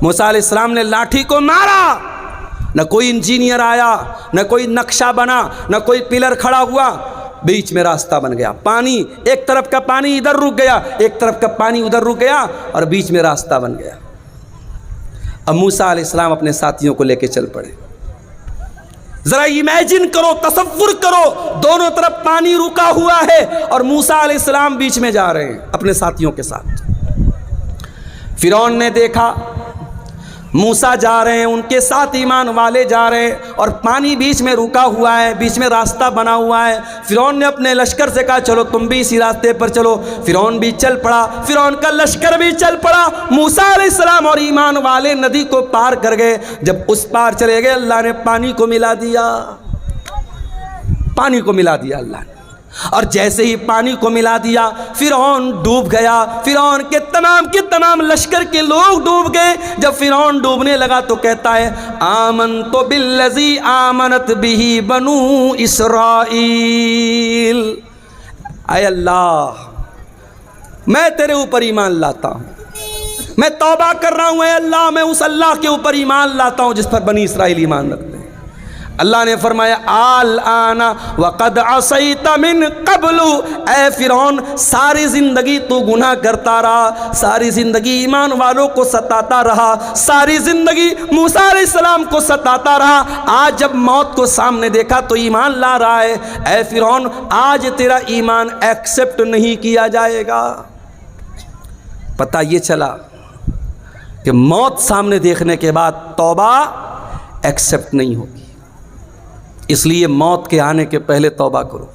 موسیٰ علیہ السلام نے لاٹھی کو مارا، نہ کوئی انجینئر آیا، نہ کوئی نقشہ بنا، نہ کوئی پلر کھڑا ہوا، بیچ میں راستہ بن گیا۔ پانی، ایک طرف کا پانی ادھر رک گیا، ایک طرف کا پانی ادھر رک گیا، اور بیچ میں راستہ بن گیا۔ اب موسیٰ علیہ السلام اپنے ساتھیوں کو لے کے چل پڑے۔ ذرا امیجن کرو، تصور کرو، دونوں طرف پانی رکا ہوا ہے اور موسیٰ علیہ السلام بیچ میں جا رہے ہیں اپنے ساتھیوں کے ساتھ۔ فرعون نے دیکھا موسیٰ جا رہے ہیں، ان کے ساتھ ایمان والے جا رہے ہیں، اور پانی بیچ میں رکا ہوا ہے، بیچ میں راستہ بنا ہوا ہے۔ فرعون نے اپنے لشکر سے کہا چلو تم بھی اسی راستے پر چلو۔ فرعون بھی چل پڑا، فرعون کا لشکر بھی چل پڑا۔ موسیٰ علیہ السلام اور ایمان والے ندی کو پار کر گئے۔ جب اس پار چلے گئے، اللہ نے پانی کو ملا دیا، پانی کو ملا دیا اللہ نے، اور جیسے ہی پانی کو ملا دیا فرعون ڈوب گیا، فرعون کے تمام لشکر کے لوگ ڈوب گئے۔ جب فرعون ڈوبنے لگا تو کہتا ہے آمنت بالذی آمنت بہ بنو اسرائیل، اے اللہ میں تیرے اوپر ایمان لاتا ہوں، میں توبہ کر رہا ہوں، اے اللہ میں اس اللہ کے اوپر ایمان لاتا ہوں جس پر بنی اسرائیل ایمان رکھتے ہیں۔ اللہ نے فرمایا الآن وقد عصیت من قبل، اے فرعون ساری زندگی تو گناہ کرتا رہا، ساری زندگی ایمان والوں کو ستاتا رہا، ساری زندگی موسیٰ علیہ السلام کو ستاتا رہا، آج جب موت کو سامنے دیکھا تو ایمان لا رہا ہے۔ اے فرعون آج تیرا ایمان ایکسپٹ نہیں کیا جائے گا۔ پتہ یہ چلا کہ موت سامنے دیکھنے کے بعد توبہ ایکسپٹ نہیں ہوگی، اس لیے موت کے آنے کے پہلے توبہ کرو۔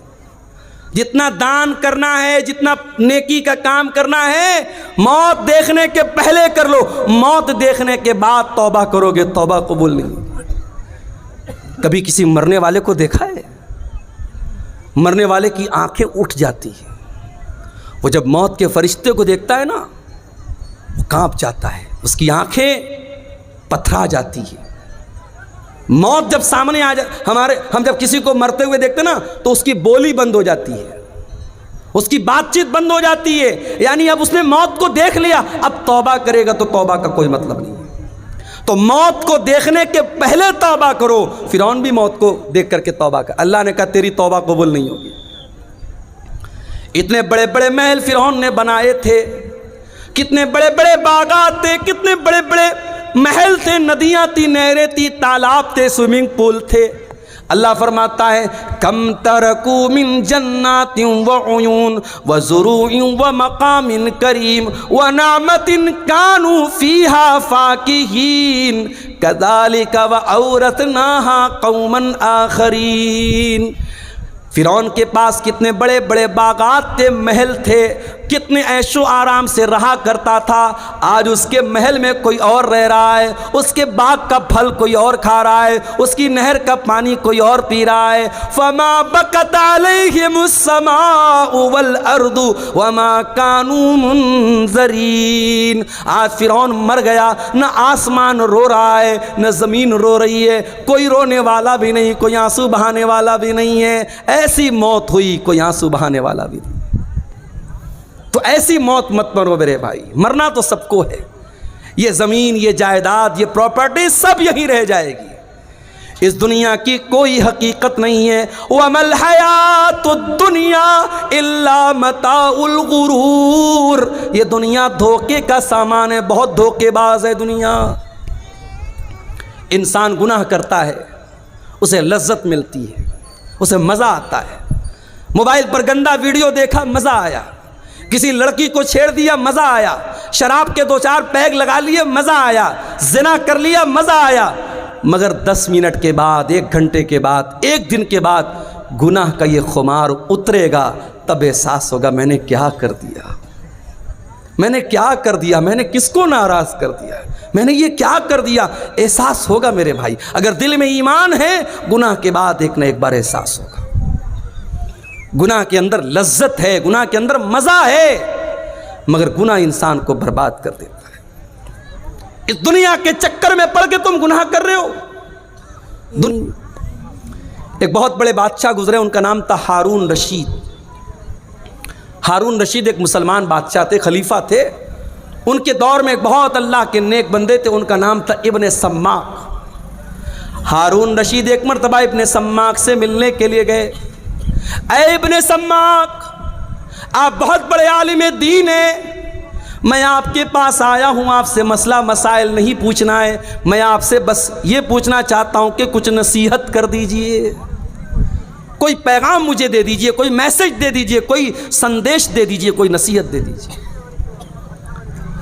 جتنا دان کرنا ہے، جتنا نیکی کا کام کرنا ہے، موت دیکھنے کے پہلے کر لو، موت دیکھنے کے بعد توبہ کرو گے توبہ قبول نہیں ہوگی۔ کبھی کسی مرنے والے کو دیکھا ہے؟ مرنے والے کی آنکھیں اٹھ جاتی ہیں، وہ جب موت کے فرشتے کو دیکھتا ہے نا وہ کانپ جاتا ہے، اس کی آنکھیں پتھرا جاتی ہیں۔ موت جب سامنے آ جائے، ہم جب کسی کو مرتے ہوئے دیکھتے نا تو اس کی بولی بند ہو جاتی ہے، اس کی بات چیت بند ہو جاتی ہے، یعنی اب اس نے موت کو دیکھ لیا، اب توبہ کرے گا تو توبہ کا کوئی مطلب نہیں ہے۔ تو موت کو دیکھنے کے پہلے توبہ کرو۔ فرعون بھی موت کو دیکھ کر کے توبہ کر، اللہ نے کہا تیری توبہ قبول نہیں ہوگی۔ اتنے بڑے بڑے محل فرعون نے بنائے تھے، کتنے بڑے بڑے باغات تھے، کتنے بڑے بڑے محل تھے، ندیاں تھی، نہریں تھی، تالاب تھے، سوئمنگ پول تھے۔ اللہ فرماتا ہے کم ترکو من جنات وعیون وزروع ومقام کریم ونعمت کانوا فیہا فاکہین کذالک وأورثناہا قوما آخرین۔ فرعون کے پاس کتنے بڑے بڑے باغات تھے، محل تھے، کتنے عیش و آرام سے رہا کرتا تھا، آج اس کے محل میں کوئی اور رہ رہا ہے، اس کے باغ کا پھل کوئی اور کھا رہا ہے، اس کی نہر کا پانی کوئی اور پی رہا ہے۔ فما بکت علیہم السماء والارض وما كانوا منذرین۔ آج فرعون مر گیا، نہ آسمان رو رہا ہے نہ زمین رو رہی ہے، کوئی رونے والا بھی نہیں، کوئی آنسو بہانے والا بھی نہیں ہے۔ ایسی موت ہوئی کوئی آنسو بہانے والا بھی نہیں۔ تو ایسی موت مت مرو میرے بھائی، مرنا تو سب کو ہے، یہ زمین، یہ جائیداد، یہ پراپرٹی سب یہیں رہ جائے گی، اس دنیا کی کوئی حقیقت نہیں ہے۔ وَمَا الْحَيَاةُ الدُّنْيَا إِلَّا مَتَاعُ الْغُرُورِ، یہ دنیا دھوکے کا سامان ہے، بہت دھوکے باز ہے دنیا۔ انسان گناہ کرتا ہے، اسے لذت ملتی ہے، اسے مزہ آتا ہے، موبائل پر گندا ویڈیو دیکھا مزہ آیا، کسی لڑکی کو چھیڑ دیا مزہ آیا، شراب کے 2-4 پیگ لگا لیے مزہ آیا، زنا کر لیا مزہ آیا، مگر 10 منٹ کے بعد، 1 گھنٹے کے بعد، 1 دن کے بعد گناہ کا یہ خمار اترے گا، تب احساس ہوگا میں نے کیا کر دیا، میں نے کیا کر دیا، میں نے کس کو ناراض کر دیا، میں نے یہ کیا کر دیا، احساس ہوگا میرے بھائی۔ اگر دل میں ایمان ہے گناہ کے بعد ایک نہ ایک بار احساس ہوگا، گناہ کے اندر لذت ہے، گناہ کے اندر مزہ ہے، مگر گناہ انسان کو برباد کر دیتا ہے۔ اس دنیا کے چکر میں پڑ کے تم گناہ کر رہے ہو۔ ایک بہت بڑے بادشاہ گزرے، ان کا نام تھا ہارون رشید۔ ہارون رشید ایک مسلمان بادشاہ تھے، خلیفہ تھے، ان کے دور میں ایک بہت اللہ کے نیک بندے تھے، ان کا نام تھا ابن سماک۔ ہارون رشید ایک مرتبہ ابن سماک سے ملنے کے لیے گئے۔ اے ابن سماک، آپ بہت بڑے عالم دین ہیں، میں آپ کے پاس آیا ہوں، آپ سے مسئلہ مسائل نہیں پوچھنا ہے، میں آپ سے بس یہ پوچھنا چاہتا ہوں کہ کچھ نصیحت کر دیجئے، کوئی پیغام مجھے دے دیجئے، کوئی میسج دے دیجئے، کوئی سندیش دے دیجئے، کوئی نصیحت دے دیجئے۔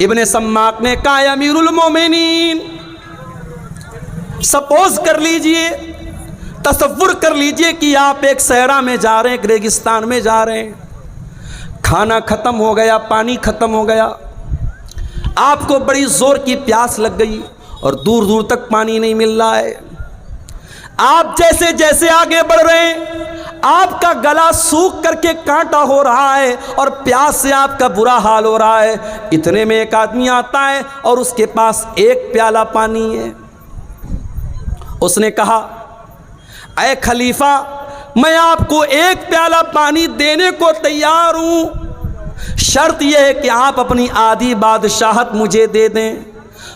ابن سماک نے کہا اے امیر المومنین، سپوز کر لیجئے، تصور کر لیجئے کہ آپ ایک صحرا میں جا رہے ہیں، ایک ریگستان میں جا رہے ہیں، کھانا ختم ہو گیا، پانی ختم ہو گیا، آپ کو بڑی زور کی پیاس لگ گئی اور دور دور تک پانی نہیں مل رہا ہے۔ آپ جیسے جیسے آگے بڑھ رہے ہیں آپ کا گلا سوکھ کر کے کانٹا ہو رہا ہے اور پیاس سے آپ کا برا حال ہو رہا ہے۔ اتنے میں ایک آدمی آتا ہے اور اس کے پاس 1 پیالہ پانی ہے۔ اس نے کہا اے خلیفہ، میں آپ کو 1 پیالہ پانی دینے کو تیار ہوں، شرط یہ ہے کہ آپ اپنی آدھی بادشاہت مجھے دے دیں۔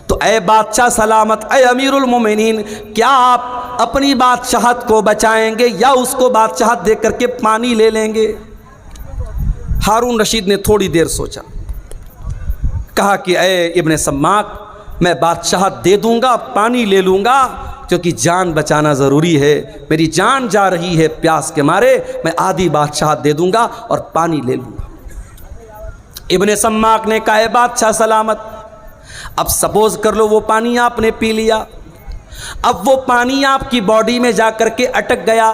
تو اے بادشاہ سلامت، اے امیر المومنین، کیا آپ اپنی بادشاہت کو بچائیں گے یا اس کو بادشاہت دے کر کے پانی لے لیں گے؟ ہارون رشید نے تھوڑی دیر سوچا، کہا کہ اے ابن سماک، میں بادشاہت دے دوں گا، پانی لے لوں گا، کیونکہ جان بچانا ضروری ہے، میری جان جا رہی ہے پیاس کے مارے، میں آدھی بادشاہت دے دوں گا اور پانی لے لوں گا۔ ابن سماک نے کہا، اے بادشاہ سلامت، اب سپوز کر لو وہ پانی آپ نے پی لیا، اب وہ پانی آپ کی باڈی میں جا کر کے اٹک گیا،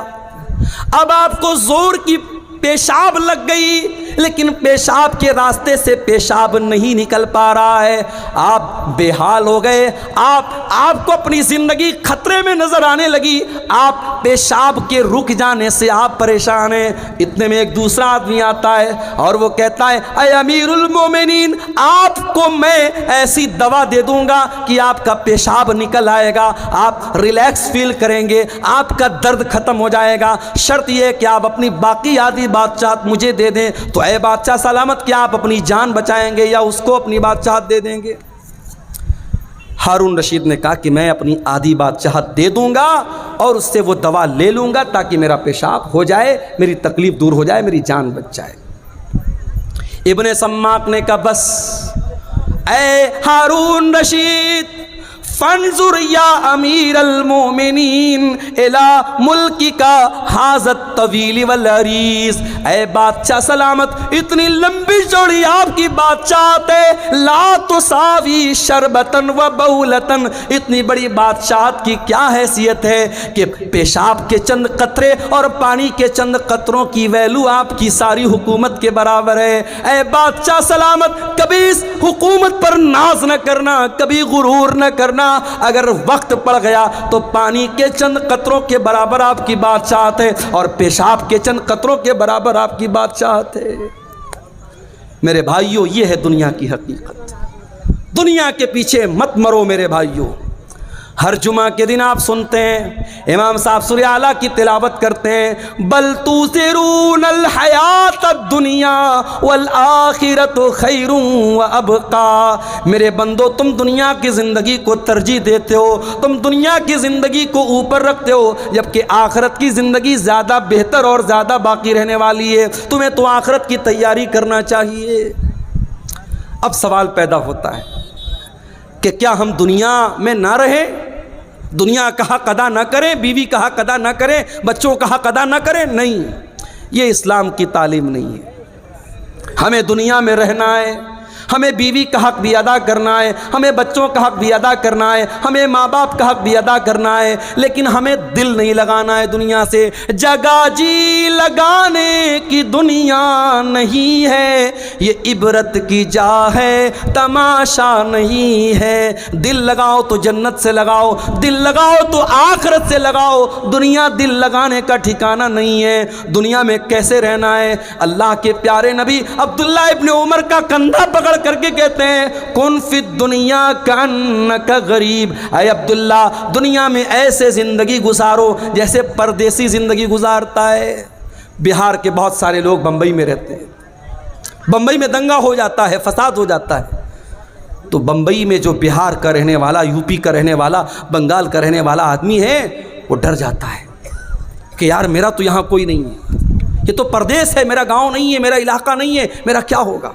اب آپ کو زور کی پیشاب لگ گئی، لیکن پیشاب کے راستے سے پیشاب نہیں نکل پا رہا ہے، آپ بے حال ہو گئے، آپ کو اپنی زندگی خطرے میں نظر آنے لگی، آپ پیشاب کے رک جانے سے آپ پریشان ہیں۔ اتنے میں ایک دوسرا آدمی آتا ہے اور وہ کہتا ہے، اے امیر المومنین، آپ کو میں ایسی دوا دے دوں گا کہ آپ کا پیشاب نکل آئے گا، آپ ریلیکس فیل کریں گے، آپ کا درد ختم ہو جائے گا، شرط یہ ہے کہ آپ اپنی باقی آدھی بادشاہت مجھے دے دیں۔ تو اے بادشاہ سلامت، کیا آپ اپنی جان بچائیں گے یا اس کو اپنی بادشاہت دے دیں گے؟ ہارون رشید نے کہا کہ میں اپنی آدھی بادشاہت دے دوں گا اور اس سے وہ دوا لے لوں گا تاکہ میرا پیشاب ہو جائے، میری تکلیف دور ہو جائے، میری جان بچ جائے۔ ابن سماک نے کہا، بس اے ہارون رشید، فانظر یا امیر المومنین الی ملکی کا حاضت طویل والعریض، اے بادشاہ سلامت، اتنی لمبی چوڑی آپ کی بادشاہت ہے، لا تساوی شربتن و بولتن، اتنی بڑی بادشاہت کی کیا حیثیت ہے کہ پیشاب کے چند قطرے اور پانی کے چند قطروں کی ویلو آپ کی ساری حکومت کے برابر ہے۔ اے بادشاہ سلامت، کبھی اس حکومت پر ناز نہ کرنا، کبھی غرور نہ کرنا، اگر وقت پڑ گیا تو پانی کے چند قطروں کے برابر آپ کی بادشاہت ہے اور پیشاب کے چند قطروں کے برابر آپ کی بادشاہت ہے۔ میرے بھائیوں، یہ ہے دنیا کی حقیقت، دنیا کے پیچھے مت مرو میرے بھائیوں۔ ہر جمعہ کے دن آپ سنتے ہیں امام صاحب سورہ اعلیٰ کی تلاوت کرتے ہیں، بل تؤثرون الحیات الدنیا والآخرۃ خیر وابقی، میرے بندو تم دنیا کی زندگی کو ترجیح دیتے ہو، تم دنیا کی زندگی کو اوپر رکھتے ہو، جبکہ آخرت کی زندگی زیادہ بہتر اور زیادہ باقی رہنے والی ہے، تمہیں تو آخرت کی تیاری کرنا چاہیے۔ اب سوال پیدا ہوتا ہے کہ کیا ہم دنیا میں نہ رہیں، دنیا کا حق ادا نہ کریں، بیوی کا حق ادا نہ کریں، بچوں کا حق ادا نہ کریں؟ نہیں، یہ اسلام کی تعلیم نہیں ہے۔ ہمیں دنیا میں رہنا ہے، ہمیں بیوی کا حق بھی ادا کرنا ہے، ہمیں بچوں کا حق بھی ادا کرنا ہے، ہمیں ماں باپ کا حق بھی ادا کرنا ہے، لیکن ہمیں دل نہیں لگانا ہے دنیا سے۔ جگہ جی لگانے کی دنیا نہیں ہے، یہ عبرت کی جا ہے، تماشا نہیں ہے۔ دل لگاؤ تو جنت سے لگاؤ، دل لگاؤ تو آخرت سے لگاؤ، دنیا دل لگانے کا ٹھکانہ نہیں ہے۔ دنیا میں کیسے رہنا ہے؟ اللہ کے پیارے نبی عبداللہ ابن عمر کا کندھا پکڑ کر کے کہتے ہیں، کن فی الدنیا کانک غریب، اے عبداللہ دنیا میں ایسے زندگی گزارو جیسے پردیسی زندگی گزارتا ہے۔ بہار کے بہت سارے لوگ بمبئی میں رہتے ہیں، بمبئی میں دنگا ہو جاتا ہے، فساد ہو جاتا ہے، تو بمبئی میں جو بہار کا رہنے والا، یو پی کا رہنے والا، بنگال کا رہنے والا آدمی ہے، وہ ڈر جاتا ہے کہ یار میرا تو یہاں کوئی نہیں ہے، یہ تو پردیس ہے، میرا گاؤں نہیں ہے، میرا علاقہ نہیں ہے، میرا کیا ہوگا؟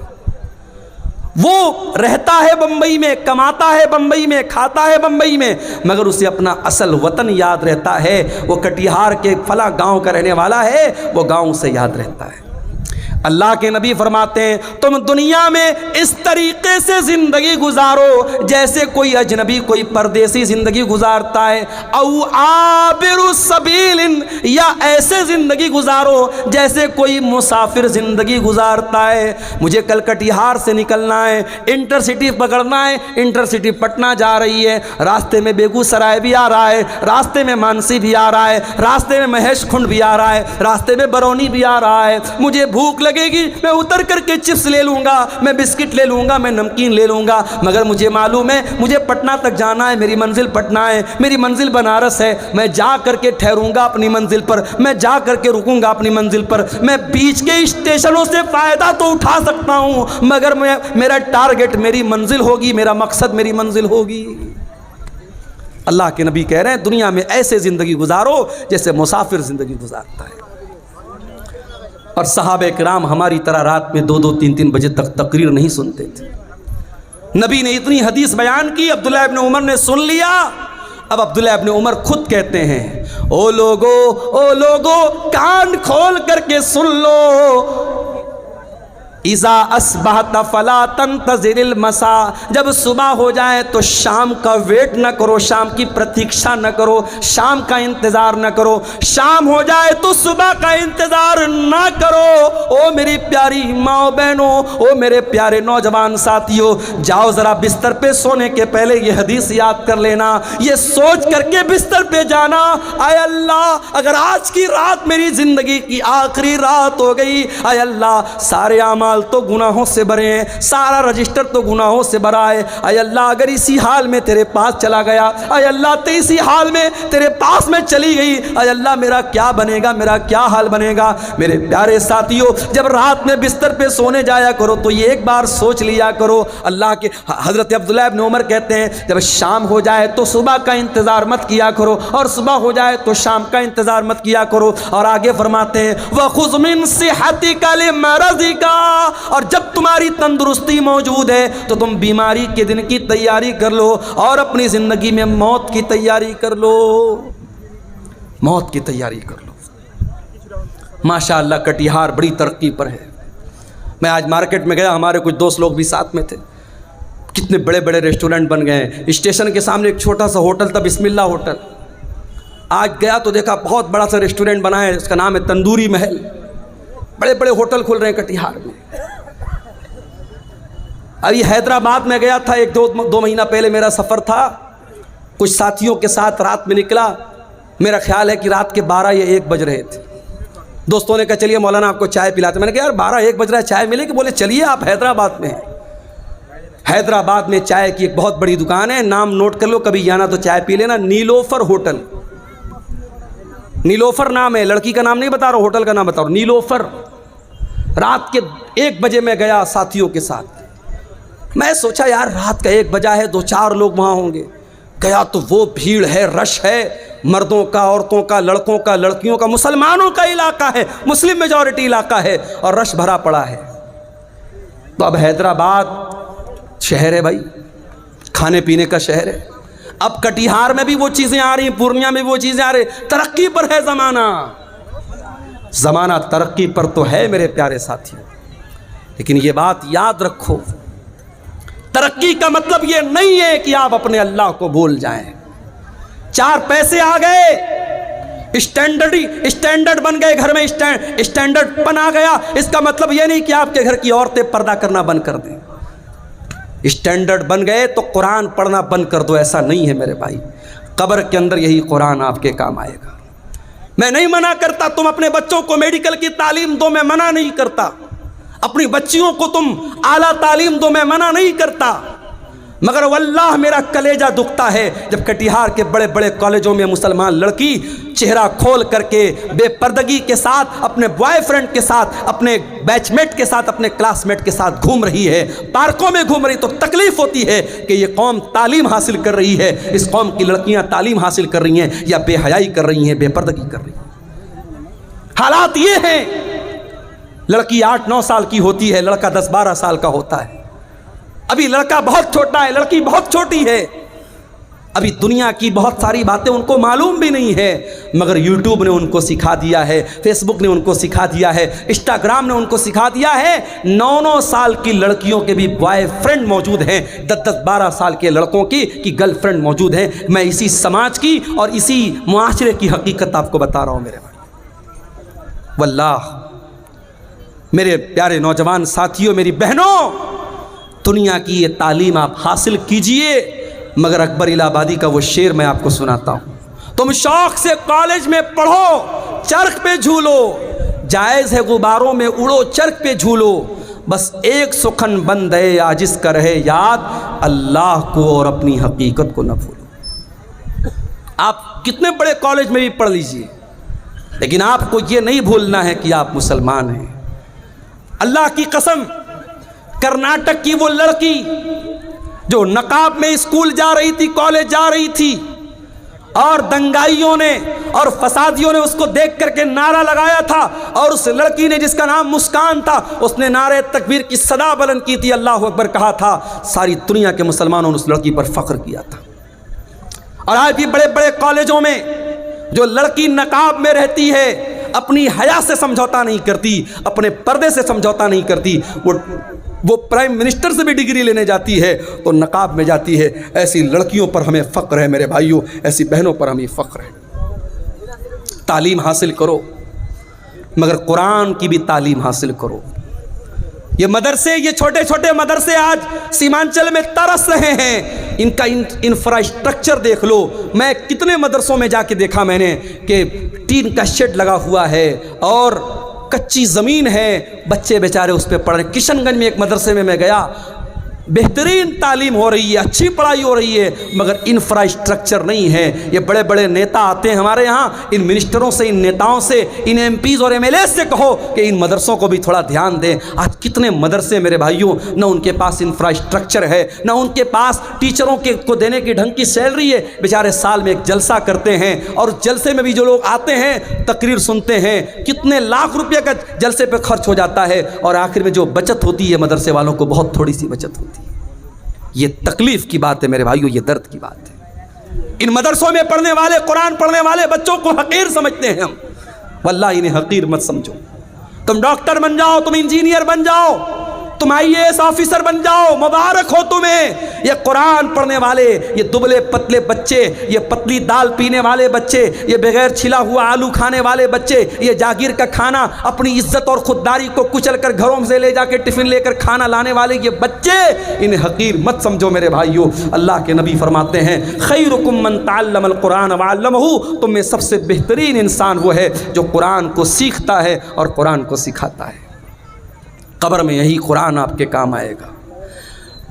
وہ رہتا ہے بمبئی میں، کماتا ہے بمبئی میں، کھاتا ہے بمبئی میں، مگر اسے اپنا اصل وطن یاد رہتا ہے، وہ کٹیہار کے فلاں گاؤں کا رہنے والا ہے، وہ گاؤں سے یاد رہتا ہے۔ اللہ کے نبی فرماتے ہیں، تم دنیا میں اس طریقے سے زندگی گزارو جیسے کوئی اجنبی، کوئی پردیسی زندگی گزارتا ہے، او عابر السبیل، یا ایسے زندگی گزارو جیسے کوئی مسافر زندگی گزارتا ہے۔ مجھے کل کٹیہار سے نکلنا ہے، انٹر سٹی پکڑنا ہے، انٹر سٹی پٹنہ جا رہی ہے، راستے میں بیگو سرائے بھی آ رہا ہے، راستے میں مانسی بھی آ رہا ہے، راستے میں مہیش کھنڈ بھی آ رہا ہے، راستے میں برونی بھی آ رہا ہے، مجھے بھوک لگے گی میں اتر کر کے چپس لے لوں گا, میں بسکٹ لے لوں گا, میں نمکین لے لوں گا, مگر مجھے معلوم ہے مجھے پٹنہ تک جانا ہے, میری منزل پٹنہ ہے, میری منزل بنارس ہے, میں جا کر کے ٹھہروں گا اپنی منزل پر, میں جا کر کے رکوں گا اپنی منزل پر, میں بیچ کے اسٹیشنوں سے فائدہ تو اٹھا سکتا ہوں مگر میرا ٹارگٹ میری منزل ہوگی, میرا مقصد میری منزل ہوگی. اللہ کے نبی کہہ رہے ہیں دنیا میں ایسے زندگی گزارو جیسے مسافر زندگی گزارتا ہے. اور صحابہ کرام ہماری طرح رات میں 2-2 3-3 بجے تک تقریر نہیں سنتے تھے. نبی نے اتنی حدیث بیان کی, عبداللہ ابن عمر نے سن لیا. اب عبداللہ ابن عمر خود کہتے ہیں او لوگو کان کھول کر کے سن لو, اذا اصبحت فلا تنتظر المساء, جب صبح ہو جائے تو شام کا ویٹ نہ کرو, شام کی پرتیکشا نہ کرو, شام کا انتظار نہ کرو, شام ہو جائے تو صبح کا انتظار نہ کرو. او میری پیاری ماں بہنوں, او میرے پیارے نوجوان ساتھیوں, جاؤ ذرا بستر پہ سونے کے پہلے یہ حدیث یاد کر لینا, یہ سوچ کر کے بستر پہ جانا, اے اللہ اگر آج کی رات میری زندگی کی آخری رات ہو گئی, اے اللہ سارے اعمال تو گناہوں سے بھرے ہیں, سارا رجسٹر تو گناہوں سے بھرا ہے, اے اللہ اگر اسی حال میں تیرے پاس چلا گیا, اے اللہ تو اسی حال میں تیرے پاس میں چلی گئی, اے اللہ میرا کیا بنے گا, میرا کیا حال بنے گا. میرے پیارے ساتھیوں, جب رات میں بستر پہ سونے جایا کرو تو یہ ایک بار سوچ لیا کرو. اللہ کے حضرت عبداللہ ابن عمر کہتے ہیں جب شام ہو جائے تو صبح کا انتظار مت کیا کرو, اور صبح ہو جائے تو شام کا انتظار مت کیا کرو. اور آگے فرماتے ہیں وَخُذْ مِنْ صِحَّتِكَ لِمَرَضِكَ, اور جب تمہاری تندرستی موجود ہے تو تم بیماری کے دن کی تیاری کر لو, اور اپنی زندگی میں موت کی تیاری کر لو, موت کی تیاری کر لو. ماشاءاللہ کٹیہار بڑی ترقی پر ہے. میں آج مارکیٹ میں گیا, ہمارے کچھ دوست لوگ بھی ساتھ میں تھے, کتنے بڑے بڑے ریسٹورنٹ بن گئے ہیں. اسٹیشن کے سامنے ایک چھوٹا سا ہوٹل تھا, بسم اللہ ہوٹل. آج گیا تو دیکھا بہت بڑا سا ریسٹورنٹ بنا ہے, اس کا نام ہے تندوری محل. بڑے بڑے ہوٹل کھل رہے ہیں کٹیہار میں. ابھی حیدرآباد میں گیا تھا, 1-2 مہینہ پہلے میرا سفر تھا, کچھ ساتھیوں کے ساتھ رات میں نکلا. میرا خیال ہے کہ رات کے 12 یا 1 بج رہے تھے. دوستوں نے کہا چلیے مولانا آپ کو چائے پلاتے. میں نے کہا یار 12-1 بج رہا ہے, چائے ملے گی؟ بولے چلیے آپ حیدرآباد میں ہیں. حیدرآباد میں چائے کی ایک بہت بڑی دکان ہے, نام نوٹ کر لو, کبھی جانا تو چائے پی لینا, نیلوفر ہوٹل. نیلوفر نام ہے, لڑکی کا نام نہیں بتا رہا ہوں, ہوٹل کا نام بتا رہا ہوں, نیلوفر. رات کے 1 بجے میں گیا ساتھیوں کے ساتھ. میں سوچا یار رات کا 1 بجا ہے, 2-4 لوگ وہاں ہوں گے. گیا تو وہ بھیڑ ہے, رش ہے, مردوں کا, عورتوں کا, لڑکوں کا, لڑکیوں کا, مسلمانوں کا علاقہ ہے, مسلم میجورٹی علاقہ ہے, اور رش بھرا پڑا ہے. تو اب حیدرآباد شہر ہے بھائی, کھانے پینے کا شہر ہے. اب کٹیہار میں بھی وہ چیزیں آ رہی ہیں, پورنیہ میں بھی وہ چیزیں آ رہی ہیں. ترقی پر ہے زمانہ, زمانہ ترقی پر تو ہے میرے پیارے ساتھیوں. لیکن یہ بات یاد رکھو, ترقی کا مطلب یہ نہیں ہے کہ آپ اپنے اللہ کو بھول جائیں. 4 پیسے آ گئے, اسٹینڈرڈ بن گئے گھر میں, اسٹینڈرڈ پن آ گیا, اس کا مطلب یہ نہیں کہ آپ کے گھر کی عورتیں پردہ کرنا بند کر دیں. اسٹینڈرڈ بن گئے تو قرآن پڑھنا بند کر دو, ایسا نہیں ہے میرے بھائی. قبر کے اندر یہی قرآن آپ کے کام آئے گا. میں نہیں منع کرتا تم اپنے بچوں کو میڈیکل کی تعلیم دو, میں منع نہیں کرتا. اپنی بچیوں کو تم اعلیٰ تعلیم دو, میں منع نہیں کرتا. مگر واللہ میرا کلیجہ دکھتا ہے جب کٹیہار کے بڑے بڑے کالجوں میں مسلمان لڑکی چہرہ کھول کر کے بے پردگی کے ساتھ اپنے بوائے فرینڈ کے ساتھ, اپنے بیچ میٹ کے ساتھ, اپنے کلاس میٹ کے ساتھ گھوم رہی ہے, پارکوں میں گھوم رہی. تو تکلیف ہوتی ہے کہ یہ قوم تعلیم حاصل کر رہی ہے, اس قوم کی لڑکیاں تعلیم حاصل کر رہی ہیں یا بے حیائی کر رہی ہیں, بے پردگی کر رہی ہیں. حالات یہ ہیں, لڑکی 8-9 سال کی ہوتی ہے, لڑکا 10-12 سال کا ہوتا ہے. ابھی لڑکا بہت چھوٹا ہے, لڑکی بہت چھوٹی ہے, ابھی دنیا کی بہت ساری باتیں ان کو معلوم بھی نہیں ہے. مگر یوٹیوب نے ان کو سکھا دیا ہے, فیس بک نے ان کو سکھا دیا ہے, انسٹاگرام نے ان کو سکھا دیا ہے. 9-9 سال کی لڑکیوں کے بھی بوائے فرینڈ موجود ہیں, 10-12 سال کے لڑکوں کی گرل فرینڈ موجود ہیں. میں اسی سماج کی اور اسی معاشرے کی حقیقت آپ کو بتا رہا ہوں میرے بھائی. واللہ میرے پیارے نوجوان ساتھیوں, میری بہنوں, دنیا کی یہ تعلیم آپ حاصل کیجئے, مگر اکبر الہ آبادی کا وہ شعر میں آپ کو سناتا ہوں. تم شوق سے کالج میں پڑھو, چرخ پہ جھولو, جائز ہے غباروں میں اڑو چرخ پہ جھولو، بس ایک سخن بند ہے عاجز کا رہے یاد، اللہ کو اور اپنی حقیقت کو نہ بھولو۔ آپ کتنے بڑے کالج میں بھی پڑھ لیجئے، لیکن آپ کو یہ نہیں بھولنا ہے کہ آپ مسلمان ہیں۔ اللہ کی قسم، کرناٹک کی وہ لڑکی جو نقاب میں اسکول جا رہی تھی، کالج جا رہی تھی، اور دنگائیوں نے اور فسادیوں نے اس کو دیکھ کر کے نعرہ لگایا تھا، اور اس لڑکی نے جس کا نام مسکان تھا، اس نے نعرہ تکبیر کی صدا بلند کی تھی، اللہ اکبر کہا تھا، ساری دنیا کے مسلمانوں نے اس لڑکی پر فخر کیا تھا۔ اور آج بھی بڑے بڑے کالجوں میں جو لڑکی نقاب میں رہتی ہے، اپنی حیا سے سمجھوتا نہیں کرتی، اپنے پردے سے سمجھوتا نہیں کرتی، وہ پرائم منسٹر سے بھی ڈگری لینے جاتی ہے تو نقاب میں جاتی ہے۔ ایسی لڑکیوں پر ہمیں فخر ہے میرے بھائیوں، ایسی بہنوں پر ہمیں فخر ہے۔ تعلیم حاصل کرو، مگر قرآن کی بھی تعلیم حاصل کرو۔ یہ مدرسے، یہ چھوٹے چھوٹے مدرسے آج سیمانچل میں ترس رہے ہیں، ان کا انفراسٹرکچر دیکھ لو۔ میں کتنے مدرسوں میں جا کے دیکھا میں نے کہ ٹین کا شیڈ لگا ہوا ہے اور کچی زمین ہے، بچے بیچارے اس پہ پڑھ رہے ہیں۔ کشن گنج میں ایک مدرسے میں گیا، بہترین تعلیم ہو رہی ہے، اچھی پڑھائی ہو رہی ہے، مگر انفراسٹرکچر نہیں ہے۔ یہ بڑے بڑے نیتا آتے ہیں ہمارے یہاں، ان منسٹروں سے، ان نیتاؤں سے، ان ایم پیز اور ایم ایل اے سے کہو کہ ان مدرسوں کو بھی تھوڑا دھیان دیں۔ آج کتنے مدرسے میرے بھائیوں، نہ ان کے پاس انفراسٹرکچر ہے، نہ ان کے پاس ٹیچروں کو دینے کی ڈھنگ کی سیلری ہے، بیچارے سال میں ایک جلسہ کرتے ہیں، اور جلسے میں بھی جو لوگ آتے ہیں تقریر سنتے ہیں، کتنے لاکھ روپے کا جلسے پہ خرچ ہو جاتا ہے، اور آخر میں جو بچت ہوتی ہے مدرسے والوں کو بہت تھوڑی سی بچت ہوتی ہے۔ یہ تکلیف کی بات ہے میرے بھائیوں، یہ درد کی بات ہے۔ ان مدرسوں میں پڑھنے والے، قرآن پڑھنے والے بچوں کو حقیر سمجھتے ہیں ہم، واللہ انہیں حقیر مت سمجھو۔ تم ڈاکٹر بن جاؤ، تم انجینئر بن جاؤ، تم آئی اے ایس آفیسر بن جاؤ، مبارک ہو تمہیں۔ یہ قرآن پڑھنے والے، یہ دبلے پتلے بچے، یہ پتلی دال پینے والے بچے، یہ بغیر چھلا ہوا آلو کھانے والے بچے، یہ جاگیر کا کھانا اپنی عزت اور خودداری کو کچل کر گھروں سے لے جا کے ٹفن لے کر کھانا لانے والے یہ بچے، انہیں حقیر مت سمجھو میرے بھائیوں۔ اللہ کے نبی فرماتے ہیں خیرکم من تعلم القرآن وعلمہ، تم میں سب سے بہترین انسان وہ ہے جو قرآن کو سیکھتا ہے اور قرآن کو سکھاتا ہے۔ قبر میں یہی قرآن آپ کے کام آئے گا۔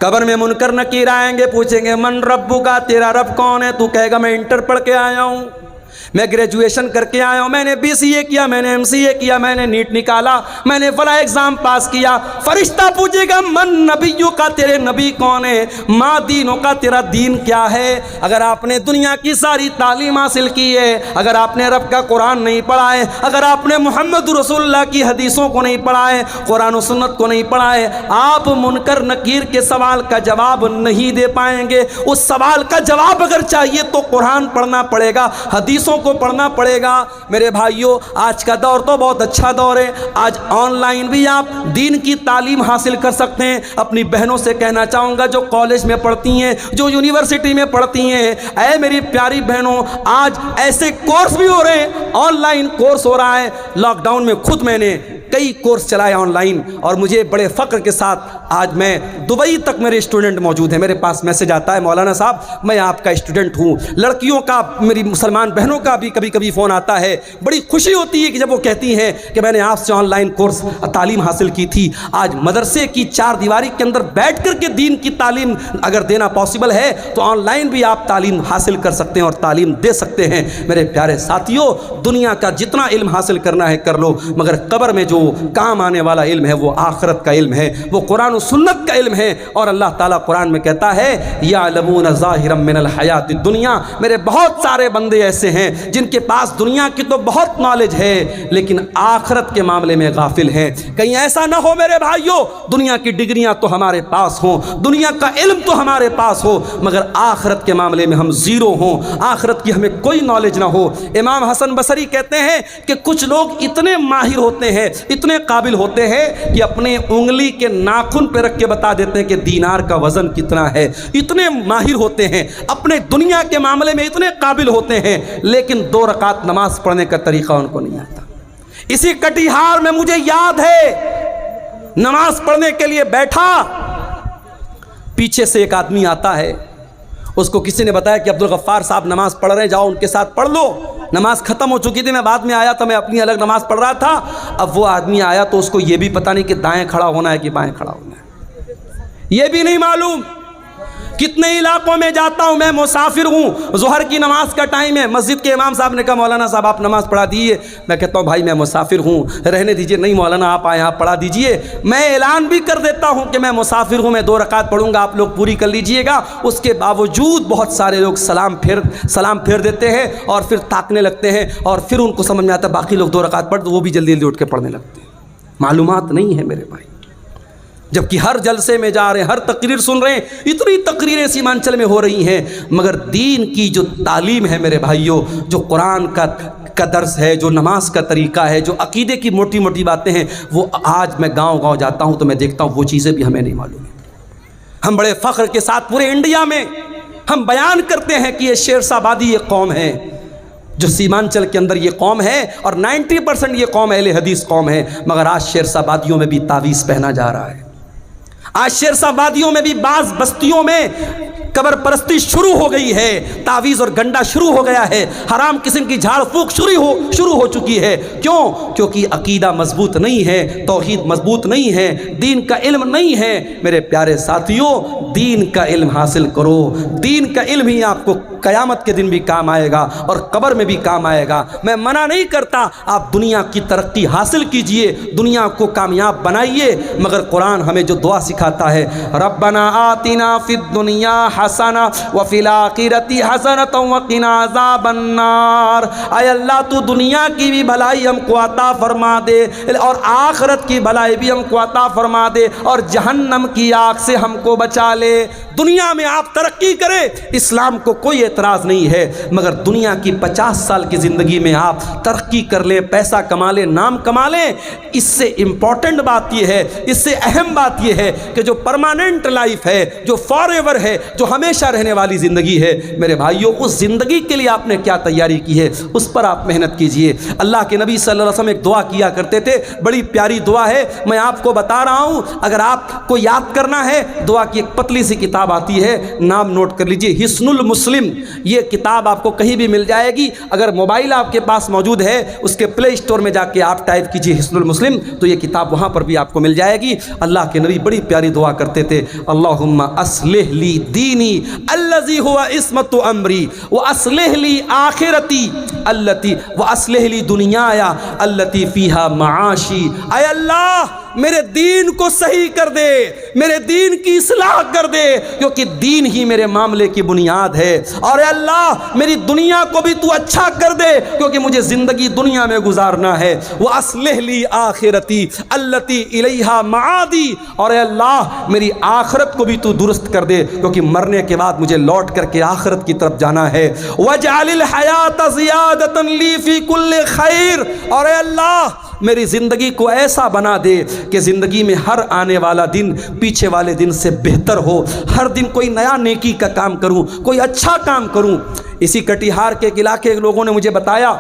قبر میں منکر نکیر آئیں گے، پوچھیں گے من ربک، تیرا رب کون ہے؟ تو کہے گا میں انٹر پڑھ کے آیا ہوں، میں گریجویشن کر کے آیا ہوں، میں نے BCA کیا، میں نے MCA کیا، میں نے نیٹ نکالا، میں نے فلاں ایگزام پاس کیا۔ فرشتہ پوچھے گا من نبیوں کا، تیرے نبی کون ہے؟ ما دینوں کا، تیرا دین کیا ہے؟ اگر آپ نے دنیا کی ساری تعلیم حاصل کی ہے، اگر آپ نے رب کا قرآن نہیں پڑھا ہے، اگر آپ نے محمد رسول اللہ کی حدیثوں کو نہیں پڑھا ہے، قرآن و سنت کو نہیں پڑھا ہے، آپ منکر نکیر کے سوال کا جواب نہیں دے پائیں گے۔ اس سوال کا جواب اگر چاہیے تو قرآن پڑھنا پڑے گا، حدیثوں کو پڑھنا پڑے گا۔ میرے بھائیوں، آج کا دور تو بہت اچھا دور ہے، آج آن لائن بھی آپ دین کی تعلیم حاصل کر سکتے ہیں۔ اپنی بہنوں سے کہنا چاہوں گا جو کالج میں پڑھتی ہیں، جو یونیورسٹی میں پڑھتی ہیں، اے میری پیاری بہنوں، آج ایسے کورس بھی ہو رہے ہیں، آن لائن کورس ہو رہا ہے۔ لاک ڈاؤن میں خود میں نے کئی کورس چلائے آن لائن، اور مجھے بڑے فخر کے ساتھ آج میں دبئی تک میرے اسٹوڈنٹ موجود ہیں۔ میرے پاس میسج آتا ہے مولانا صاحب میں آپ کا اسٹوڈنٹ ہوں۔ لڑکیوں کا، میری مسلمان بہنوں کا بھی کبھی کبھی فون آتا ہے، بڑی خوشی ہوتی ہے کہ جب وہ کہتی ہیں کہ میں نے آپ سے آن لائن کورس تعلیم حاصل کی تھی۔ آج مدرسے کی چار دیواری کے اندر بیٹھ کر کے دین کی تعلیم اگر دینا پاسبل ہے تو آن لائن بھی آپ تعلیم حاصل کر سکتے ہیں اور تعلیم دے سکتے ہیں۔ میرے پیارے ساتھیوں، دنیا کا جتنا علم حاصل کرنا ہے کر لو، مگر قبر میں جو کام آنے والا علم ہے وہ آخرت کا علم ہے، وہ قرآن و سنت کا علم ہے۔ اور اللہ تعالیٰ قرآن میں کہتا ہے یعلمون ظاہرا من الحیات الدنیا، میرے بہت سارے بندے ایسے ہیں جن کے پاس دنیا کی تو بہت نالج ہے لیکن آخرت کے معاملے میں غافل ہیں۔ کہیں ایسا نہ ہو میرے بھائیوں، دنیا کی ڈگریاں تو ہمارے پاس ہوں، دنیا کا علم تو ہمارے پاس ہو، مگر آخرت کے معاملے میں ہم زیرو ہوں، آخرت کی ہمیں کوئی نالج نہ ہو۔ امام حسن بصری کہتے ہیں کہ کچھ لوگ اتنے ماہر ہوتے ہیں، اتنے قابل ہوتے ہیں کہ اپنے انگلی کے ناخن پہ رکھ کے بتا دیتے ہیں کہ دینار کا وزن کتنا ہے۔ اتنے ماہر ہوتے ہیں، اپنے دنیا کے معاملے میں اتنے قابل ہوتے ہیں، لیکن 2 رکعت نماز پڑھنے کا طریقہ ان کو نہیں آتا۔ اسی کٹیہار میں مجھے یاد ہے، نماز پڑھنے کے لیے بیٹھا، پیچھے سے ایک آدمی آتا ہے، اس کو کسی نے بتایا کہ عبدالغفار صاحب نماز پڑھ رہے ہیں، جاؤ ان کے ساتھ پڑھ لو۔ نماز ختم ہو چکی تھی، میں بعد میں آیا تھا، میں اپنی الگ نماز پڑھ رہا تھا۔ اب وہ آدمی آیا تو اس کو یہ بھی پتہ نہیں کہ دائیں کھڑا ہونا ہے کہ بائیں کھڑا ہونا ہے، یہ بھی نہیں معلوم۔ کتنے علاقوں میں جاتا ہوں، میں مسافر ہوں، ظہر کی نماز کا ٹائم ہے، مسجد کے امام صاحب نے کہا مولانا صاحب آپ نماز پڑھا دیجیے۔ میں کہتا ہوں بھائی میں مسافر ہوں، رہنے دیجیے۔ نہیں مولانا آپ آئے، آپ پڑھا دیجیے۔ میں اعلان بھی کر دیتا ہوں کہ میں مسافر ہوں، میں 2 رکعت پڑھوں گا، آپ لوگ پوری کر لیجیے گا۔ اس کے باوجود بہت سارے لوگ سلام پھیر دیتے ہیں اور پھر تاکنے لگتے ہیں، اور پھر ان کو سمجھ میں آتا ہے باقی لوگ 2 رکعت پڑھ، تو وہ بھی جلدی جلدی اٹھ کے پڑھنے لگتے ہیں۔ معلومات نہیں ہے میرے بھائی، جبکہ ہر جلسے میں جا رہے ہیں، ہر تقریر سن رہے ہیں، اتنی تقریریں سیمانچل میں ہو رہی ہیں، مگر دین کی جو تعلیم ہے میرے بھائیوں، جو قرآن کا درس ہے، جو نماز کا طریقہ ہے، جو عقیدے کی موٹی موٹی باتیں ہیں، وہ آج میں گاؤں گاؤں جاتا ہوں تو میں دیکھتا ہوں وہ چیزیں بھی ہمیں نہیں معلوم ہیں۔ ہم بڑے فخر کے ساتھ پورے انڈیا میں ہم بیان کرتے ہیں کہ یہ شیرشاہ آبادی یہ قوم ہے، جو سیمانچل کے اندر یہ قوم ہے، اور 90% یہ قوم اہل حدیث قوم ہے، مگر آج شیرشاہ آبادیوں میں بھی تعویذ پہنا جا رہا ہے۔ آج شیرشاہ آبادیوں میں بھی بعض بستیوں میں قبر پرستی شروع ہو گئی ہے، تعویذ اور گنڈا شروع ہو گیا ہے، حرام قسم کی جھاڑ پھونک شروع ہو چکی ہے۔ کیوں؟ کیونکہ عقیدہ مضبوط نہیں ہے، توحید مضبوط نہیں ہے، دین کا علم نہیں ہے۔ میرے پیارے ساتھیوں، دین کا علم حاصل کرو، دین کا علم ہی آپ کو قیامت کے دن بھی کام آئے گا اور قبر میں بھی کام آئے گا۔ میں منع نہیں کرتا، آپ دنیا کی ترقی حاصل کیجئے، دنیا کو کامیاب بنائیے، مگر قرآن ہمیں جو دعا سکھاتا ہے، ربنا آتنا فی الدنیا حسنہ وفی الآخرۃ حسنۃ وقنا عذاب النار۔ اے اللہ تو دنیا کی بھی بھلائی ہم کو عطا فرما دے اور آخرت کی بھلائی بھی ہم کو عطا فرما دے، اور جہنم کی آگ سے ہم کو بچا لے۔ دنیا میں آپ ترقی کریں، اسلام کو کوئی اعتراض نہیں ہے، مگر دنیا کی 50 سال کی زندگی میں آپ ترقی کر لیں، پیسہ کما لیں، نام کما لیں، اس سے امپورٹنٹ بات یہ ہے، اس سے اہم بات یہ ہے کہ جو پرماننٹ لائف ہے، جو فار ایور ہے، جو ہمیشہ رہنے والی زندگی ہے، میرے بھائیوں اس زندگی کے لیے آپ نے کیا تیاری کی ہے، اس پر آپ محنت کیجئے۔ اللہ کے نبی صلی اللہ علیہ وسلم ایک دعا کیا کرتے تھے، بڑی پیاری دعا ہے، میں آپ کو بتا رہا ہوں، اگر آپ کو یاد کرنا ہے، دعا کی ایک پتلی سی کتاب آتی ہے، نام نوٹ کر لیجئے، حصن المسلم۔ یہ کتاب آپ کو کہیں بھی مل جائے گی، اگر موبائل آپ کے پاس موجود ہے، اس کے پلے اسٹور میں جا کے آپ ٹائپ کیجئے حصن المسلم، تو یہ کتاب وہاں پر بھی آپ کو مل جائے گی۔ اللہ کے نبی بڑی پیاری دعا کرتے تھے، اللہم اصلح لی دینی الذی ہوا عصمت امری واصلح لی آخرتی التی واصلح لی دنیایا التی فیہا معاشی۔ اے اللہ میرے دین کو صحیح کر دے، میرے دین کی اصلاح کر دے، کیونکہ دین ہی میرے معاملے کی بنیاد ہے، اور اے اللہ میری دنیا کو بھی تو اچھا کر دے، کیونکہ مجھے زندگی دنیا میں گزارنا ہے۔ وَأَصْلِحْ لِي آخِرَتِي الَّتِي إِلَيْهَا مَعَادِي، اور اے اللہ میری آخرت کو بھی تو درست کر دے، کیونکہ مرنے کے بعد مجھے لوٹ کر کے آخرت کی طرف جانا ہے۔ وَاجْعَلِ الْحَيَاةَ زِيَادَةً لِي فِي كُلِّ خَيْرٍ، اور اے اللہ میری زندگی کو ایسا بنا دے کہ زندگی میں ہر آنے والا دن پیچھے والے دن سے بہتر ہو، ہر دن کوئی نیا نیکی کا کام کروں، کوئی اچھا کام کروں۔ اسی کٹیہار کے علاقے کے لوگوں نے مجھے بتایا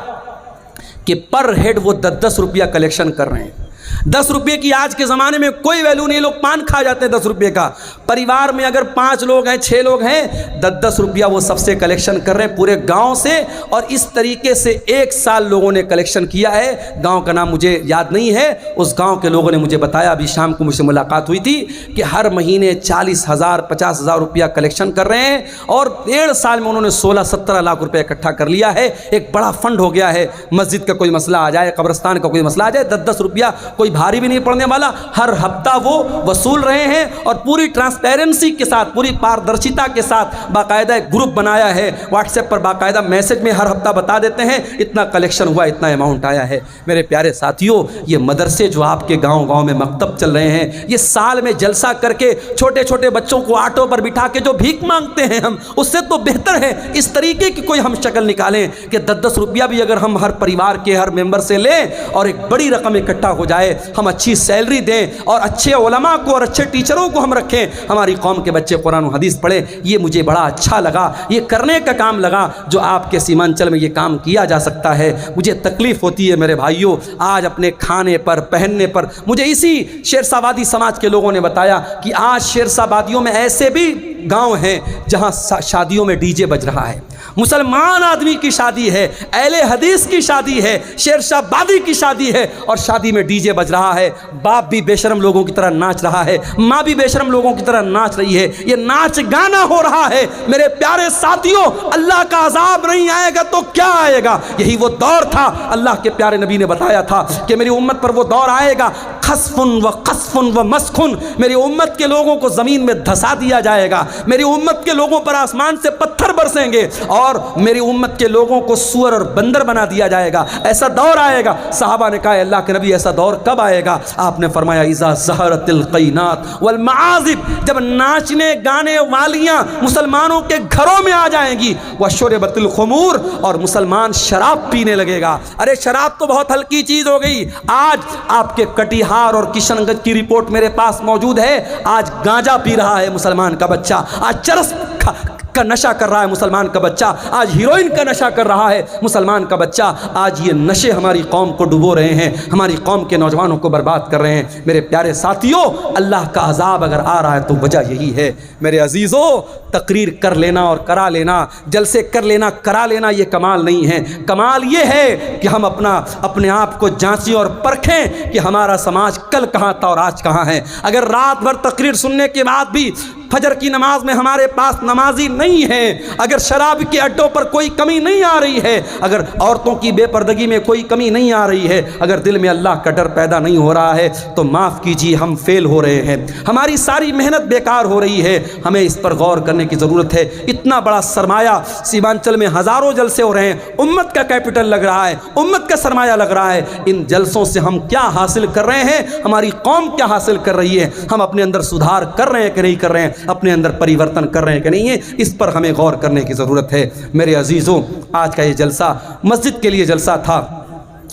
کہ پر ہیڈ وہ 10 روپیہ کلیکشن کر رہے ہیں۔ 10 روپے کی آج کے زمانے میں کوئی ویلیو نہیں، لوگ پان کھا جاتے ہیں 10 روپے کا۔ پریوار میں اگر 5 لوگ ہیں، 6 لوگ ہیں، 10 روپیہ وہ سب سے کلیکشن کر رہے ہیں پورے گاؤں سے، اور اس طریقے سے 1 سال لوگوں نے کلیکشن کیا ہے۔ گاؤں کا نام مجھے یاد نہیں ہے، اس گاؤں کے لوگوں نے مجھے بتایا، ابھی شام کو مجھ سے ملاقات ہوئی تھی، کہ ہر مہینے 40,000 50,000 روپیہ کلیکشن کر رہے ہیں، اور 1.5 سال میں انہوں نے 16-17 لاکھ روپے اکٹھا کر لیا ہے۔ ایک بڑا فنڈ ہو گیا ہے، مسجد کا کوئی مسئلہ آ جائے، قبرستان کا کوئی مسئلہ آ جائے، 10 روپیہ کوئی بھاری بھی نہیں پڑنے والا، ہر ہفتہ وہ وصول رہے ہیں، اور پوری ٹرانسپیرنسی کے ساتھ، پوری پاردرشتا کے ساتھ باقاعدہ ایک گروپ بنایا ہے، واٹس ایپ پر باقاعدہ میسج میں ہر ہفتہ بتا دیتے ہیں اتنا کلیکشن ہوا، اتنا اماؤنٹ آیا ہے۔ میرے پیارے ساتھیوں، یہ مدرسے جو آپ کے گاؤں گاؤں میں مکتب چل رہے ہیں، یہ سال میں جلسہ کر کے چھوٹے چھوٹے بچوں کو آٹو پر بٹھا کے جو بھیک مانگتے ہیں ہم، اس سے تو بہتر ہے اس طریقے کی کوئی ہم شکل نکالیں کہ 10 روپیہ بھی اگر ہم ہر پریوار کے ہر ممبر سے لیں اور ایک بڑی رقم اکٹھا ہو جائے، ہے ہم اچھی سیلری دیں اور اچھے علماء کو اور اچھے ٹیچروں کو ہم رکھیں, ہماری قوم کے بچے قرآن و حدیث پڑھیں. یہ مجھے بڑا اچھا لگا, یہ کرنے کا کام لگا جو آپ کے سیمانچل میں یہ کام کیا جا سکتا ہے. مجھے تکلیف ہوتی ہے میرے بھائیوں, آج اپنے کھانے پر پہننے پر, مجھے اسی شیرشاہ وادی سماج کے لوگوں نے بتایا کہ آج شیرشاہ وادیوں میں ایسے بھی گاؤں ہیں جہاں شادیوں میں ڈی جے بج رہا ہے. مسلمان آدمی کی شادی ہے, اہل حدیث کی شادی ہے, شیرشاہ وادی کی شادی ہے, اور شادی میں ڈی جے بج رہا ہے. باپ بھی بے شرم لوگوں کی طرح ناچ رہا ہے, ماں بھی بے شرم لوگوں کی طرح ناچ رہی ہے. یہ ناچ گانا ہو رہا ہے. میرے پیارے ساتھیوں, اللہ کا عذاب نہیں آئے گا تو کیا آئے گا؟ یہی وہ دور تھا. اللہ کے پیارے نبی نے بتایا تھا کہ میری امت پر وہ دور آئے گا, خسفن و قصفن و مسخن, میری امت کے لوگوں کو زمین میں دھسا دیا جائے گا, میری امت کے لوگوں پر آسمان سے پتھر برسیں گے, اور میری امت کے لوگوں کو سور اور بندر بنا دیا جائے گا. ایسا دور آئے گا. صحابہ نے کہا اللہ کے نبی ایسا دور کب آئے گا؟ آپ نے فرمایا اذا ظہرت القینات والمعازف, جب ناچنے گانے والیاں مسلمانوں کے گھروں میں آ جائیں گی, وشربت الخمور, اور مسلمان شراب پینے لگے گا. ارے شراب تو بہت ہلکی چیز ہو گئی. آج آپ کے کٹیہار اور کشن گنج کی رپورٹ میرے پاس موجود ہے. آج گانجا پی رہا ہے مسلمان کا بچہ, آج چرس کا نشہ کر رہا ہے مسلمان کا بچہ, آج ہیروئن کا نشہ کر رہا ہے مسلمان کا بچہ. آج یہ نشے ہماری قوم کو ڈبو رہے ہیں, ہماری قوم کے نوجوانوں کو برباد کر رہے ہیں. میرے پیارے ساتھیوں, اللہ کا عذاب اگر آ رہا ہے تو وجہ یہی ہے. میرے عزیزوں, تقریر کر لینا اور کرا لینا, جلسے کر لینا کرا لینا, یہ کمال نہیں ہے. کمال یہ ہے کہ ہم اپنے آپ کو جانچیں اور پرکھیں کہ ہمارا سماج کل کہاں تھا اور آج کہاں ہے. اگر رات بھر تقریر سننے کے بعد بھی فجر کی نماز میں ہمارے پاس نمازی نہیں ہے, اگر شراب کے اڈوں پر کوئی کمی نہیں آ رہی ہے, اگر عورتوں کی بے پردگی میں کوئی کمی نہیں آ رہی ہے, اگر دل میں اللہ کا ڈر پیدا نہیں ہو رہا ہے, تو معاف کیجیے, ہم فیل ہو رہے ہیں. ہماری ساری محنت بیکار ہو رہی ہے. ہمیں اس پر غور کرنے کی ضرورت ہے. اتنا بڑا سرمایہ سیمانچل میں ہزاروں جلسے ہو رہے ہیں, امت کا کیپٹل لگ رہا ہے, امت کا سرمایہ لگ رہا ہے. ان جلسوں سے ہم کیا حاصل کر رہے ہیں؟ ہماری قوم کیا حاصل کر رہی ہے؟ ہم اپنے اندر سدھار کر رہے ہیں کہ نہیں کر رہے ہیں؟ اپنے اندر پریورتن کر رہے ہیں کہ نہیں ہے؟ اس پر ہمیں غور کرنے کی ضرورت ہے. میرے عزیزوں, آج کا یہ جلسہ مسجد کے لیے جلسہ تھا.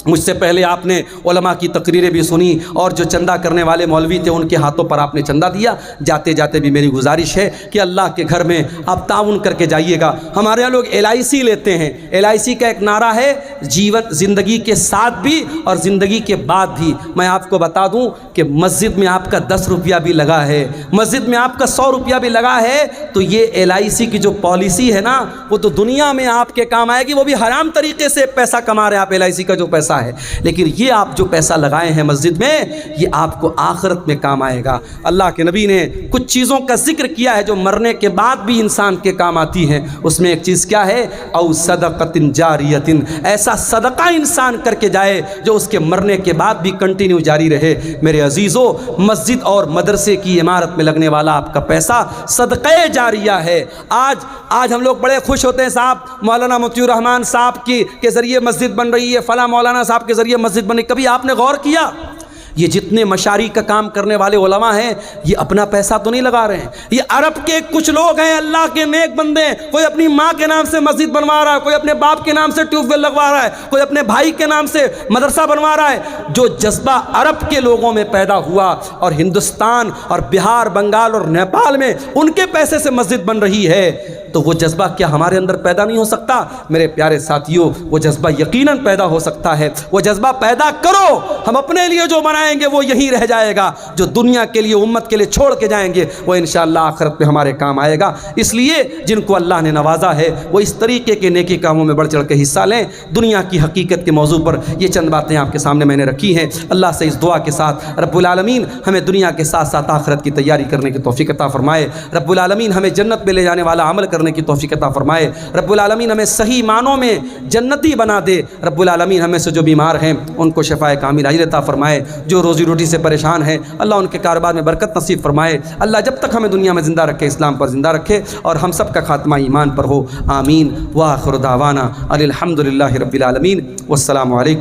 مجھ سے پہلے آپ نے علماء کی تقریریں بھی سنی, اور جو چندہ کرنے والے مولوی تھے ان کے ہاتھوں پر آپ نے چندہ دیا. جاتے جاتے بھی میری گزارش ہے کہ اللہ کے گھر میں آپ تعاون کر کے جائیے گا. ہمارے یہاں لوگ LIC لیتے ہیں. LIC کا ایک نعرہ ہے, جیون زندگی کے ساتھ بھی اور زندگی کے بعد بھی. میں آپ کو بتا دوں کہ مسجد میں آپ کا 10 روپیہ بھی لگا ہے, مسجد میں آپ کا 100 روپیہ بھی لگا ہے, تو یہ LIC کی جو پالیسی ہے نا, وہ تو دنیا میں آپ کے کام آئے گی. وہ بھی حرام طریقے سے پیسہ کما رہے ہیں آپ, LIC کا جو پیسہ ہے, لیکن یہ آپ جو پیسہ لگائے ہیں مسجد میں, یہ آپ کو آخرت میں کام آئے گا. اللہ کے نبی نے کچھ چیزوں کا ذکر کیا ہے جو مرنے کے بعد بھی انسان کے کام آتی ہیں. اس میں ایک چیز کیا ہے؟ او صدقۃ جاریۃ, ایسا صدقہ انسان کر کے جائے جو اس کے مرنے کے بعد بھی کنٹینیو جاری رہے. میرے عزیزوں, مسجد اور مدرسے کی عمارت میں لگنے والا آپ کا پیسہ صدقہ جاریہ ہے. آج ہم لوگ بڑے خوش ہوتے ہیں, صاحب مولانا مطیع الرحمان صاحب کے ذریعے مسجد بن رہی ہے, فلاں مولانا صاحب کے ذریعے مسجد بنی. کبھی آپ نے غور کیا یہ جتنے مشاری کا کام کرنے والے علماء ہیں, یہ اپنا پیسہ تو نہیں لگا رہے ہیں. یہ عرب کے کچھ لوگ ہیں, اللہ کے نیک بندے ہیں. کوئی اپنی ماں کے نام سے مسجد بنوا رہا ہے, کوئی اپنے باپ کے نام سے ٹیوب ویل لگوا رہا ہے, کوئی اپنے بھائی کے نام سے مدرسہ بنوا رہا ہے. جو جذبہ عرب کے لوگوں میں پیدا ہوا اور ہندوستان اور بہار, بنگال اور نیپال میں ان کے پیسے سے مسجد بن رہی ہے, تو وہ جذبہ کیا ہمارے اندر پیدا نہیں ہو سکتا؟ میرے پیارے ساتھیوں, وہ جذبہ یقیناً پیدا ہو سکتا ہے. وہ جذبہ پیدا کرو. ہم اپنے لیے جو بنائیں گے وہ یہیں رہ جائے گا, جو دنیا کے لیے امت کے لیے چھوڑ کے جائیں گے وہ انشاءاللہ آخرت میں ہمارے کام آئے گا. اس لیے جن کو اللہ نے نوازا ہے وہ اس طریقے کے نیکی کاموں میں بڑھ چڑھ کے حصہ لیں. دنیا کی حقیقت کے موضوع پر یہ چند باتیں آپ کے سامنے میں نے رکھی ہیں. اللہ سے اس دعا کے ساتھ رب العالمین ہمیں دنیا کے ساتھ ساتھ آخرت کی تیاری کرنے کی توفیق عطا فرمائے. رب العالمین ہمیں جنت میں لے جانے والا عمل کرنے کی توفیق عطا فرمائے. رب العالمین ہمیں صحیح معنوں میں جنتی بنا دے. رب العالمین ہمیں سے جو بیمار ہیں ان کو شفائے کامل عاجل عطا فرمائے. جو روزی روٹی سے پریشان ہیں اللہ ان کے کاروبار میں برکت نصیب فرمائے. اللہ جب تک ہمیں دنیا میں زندہ رکھے اسلام پر زندہ رکھے, اور ہم سب کا خاتمہ ایمان پر ہو. آمین. وآخر دعوانا الحمد للہ رب العالمین. والسلام علیکم.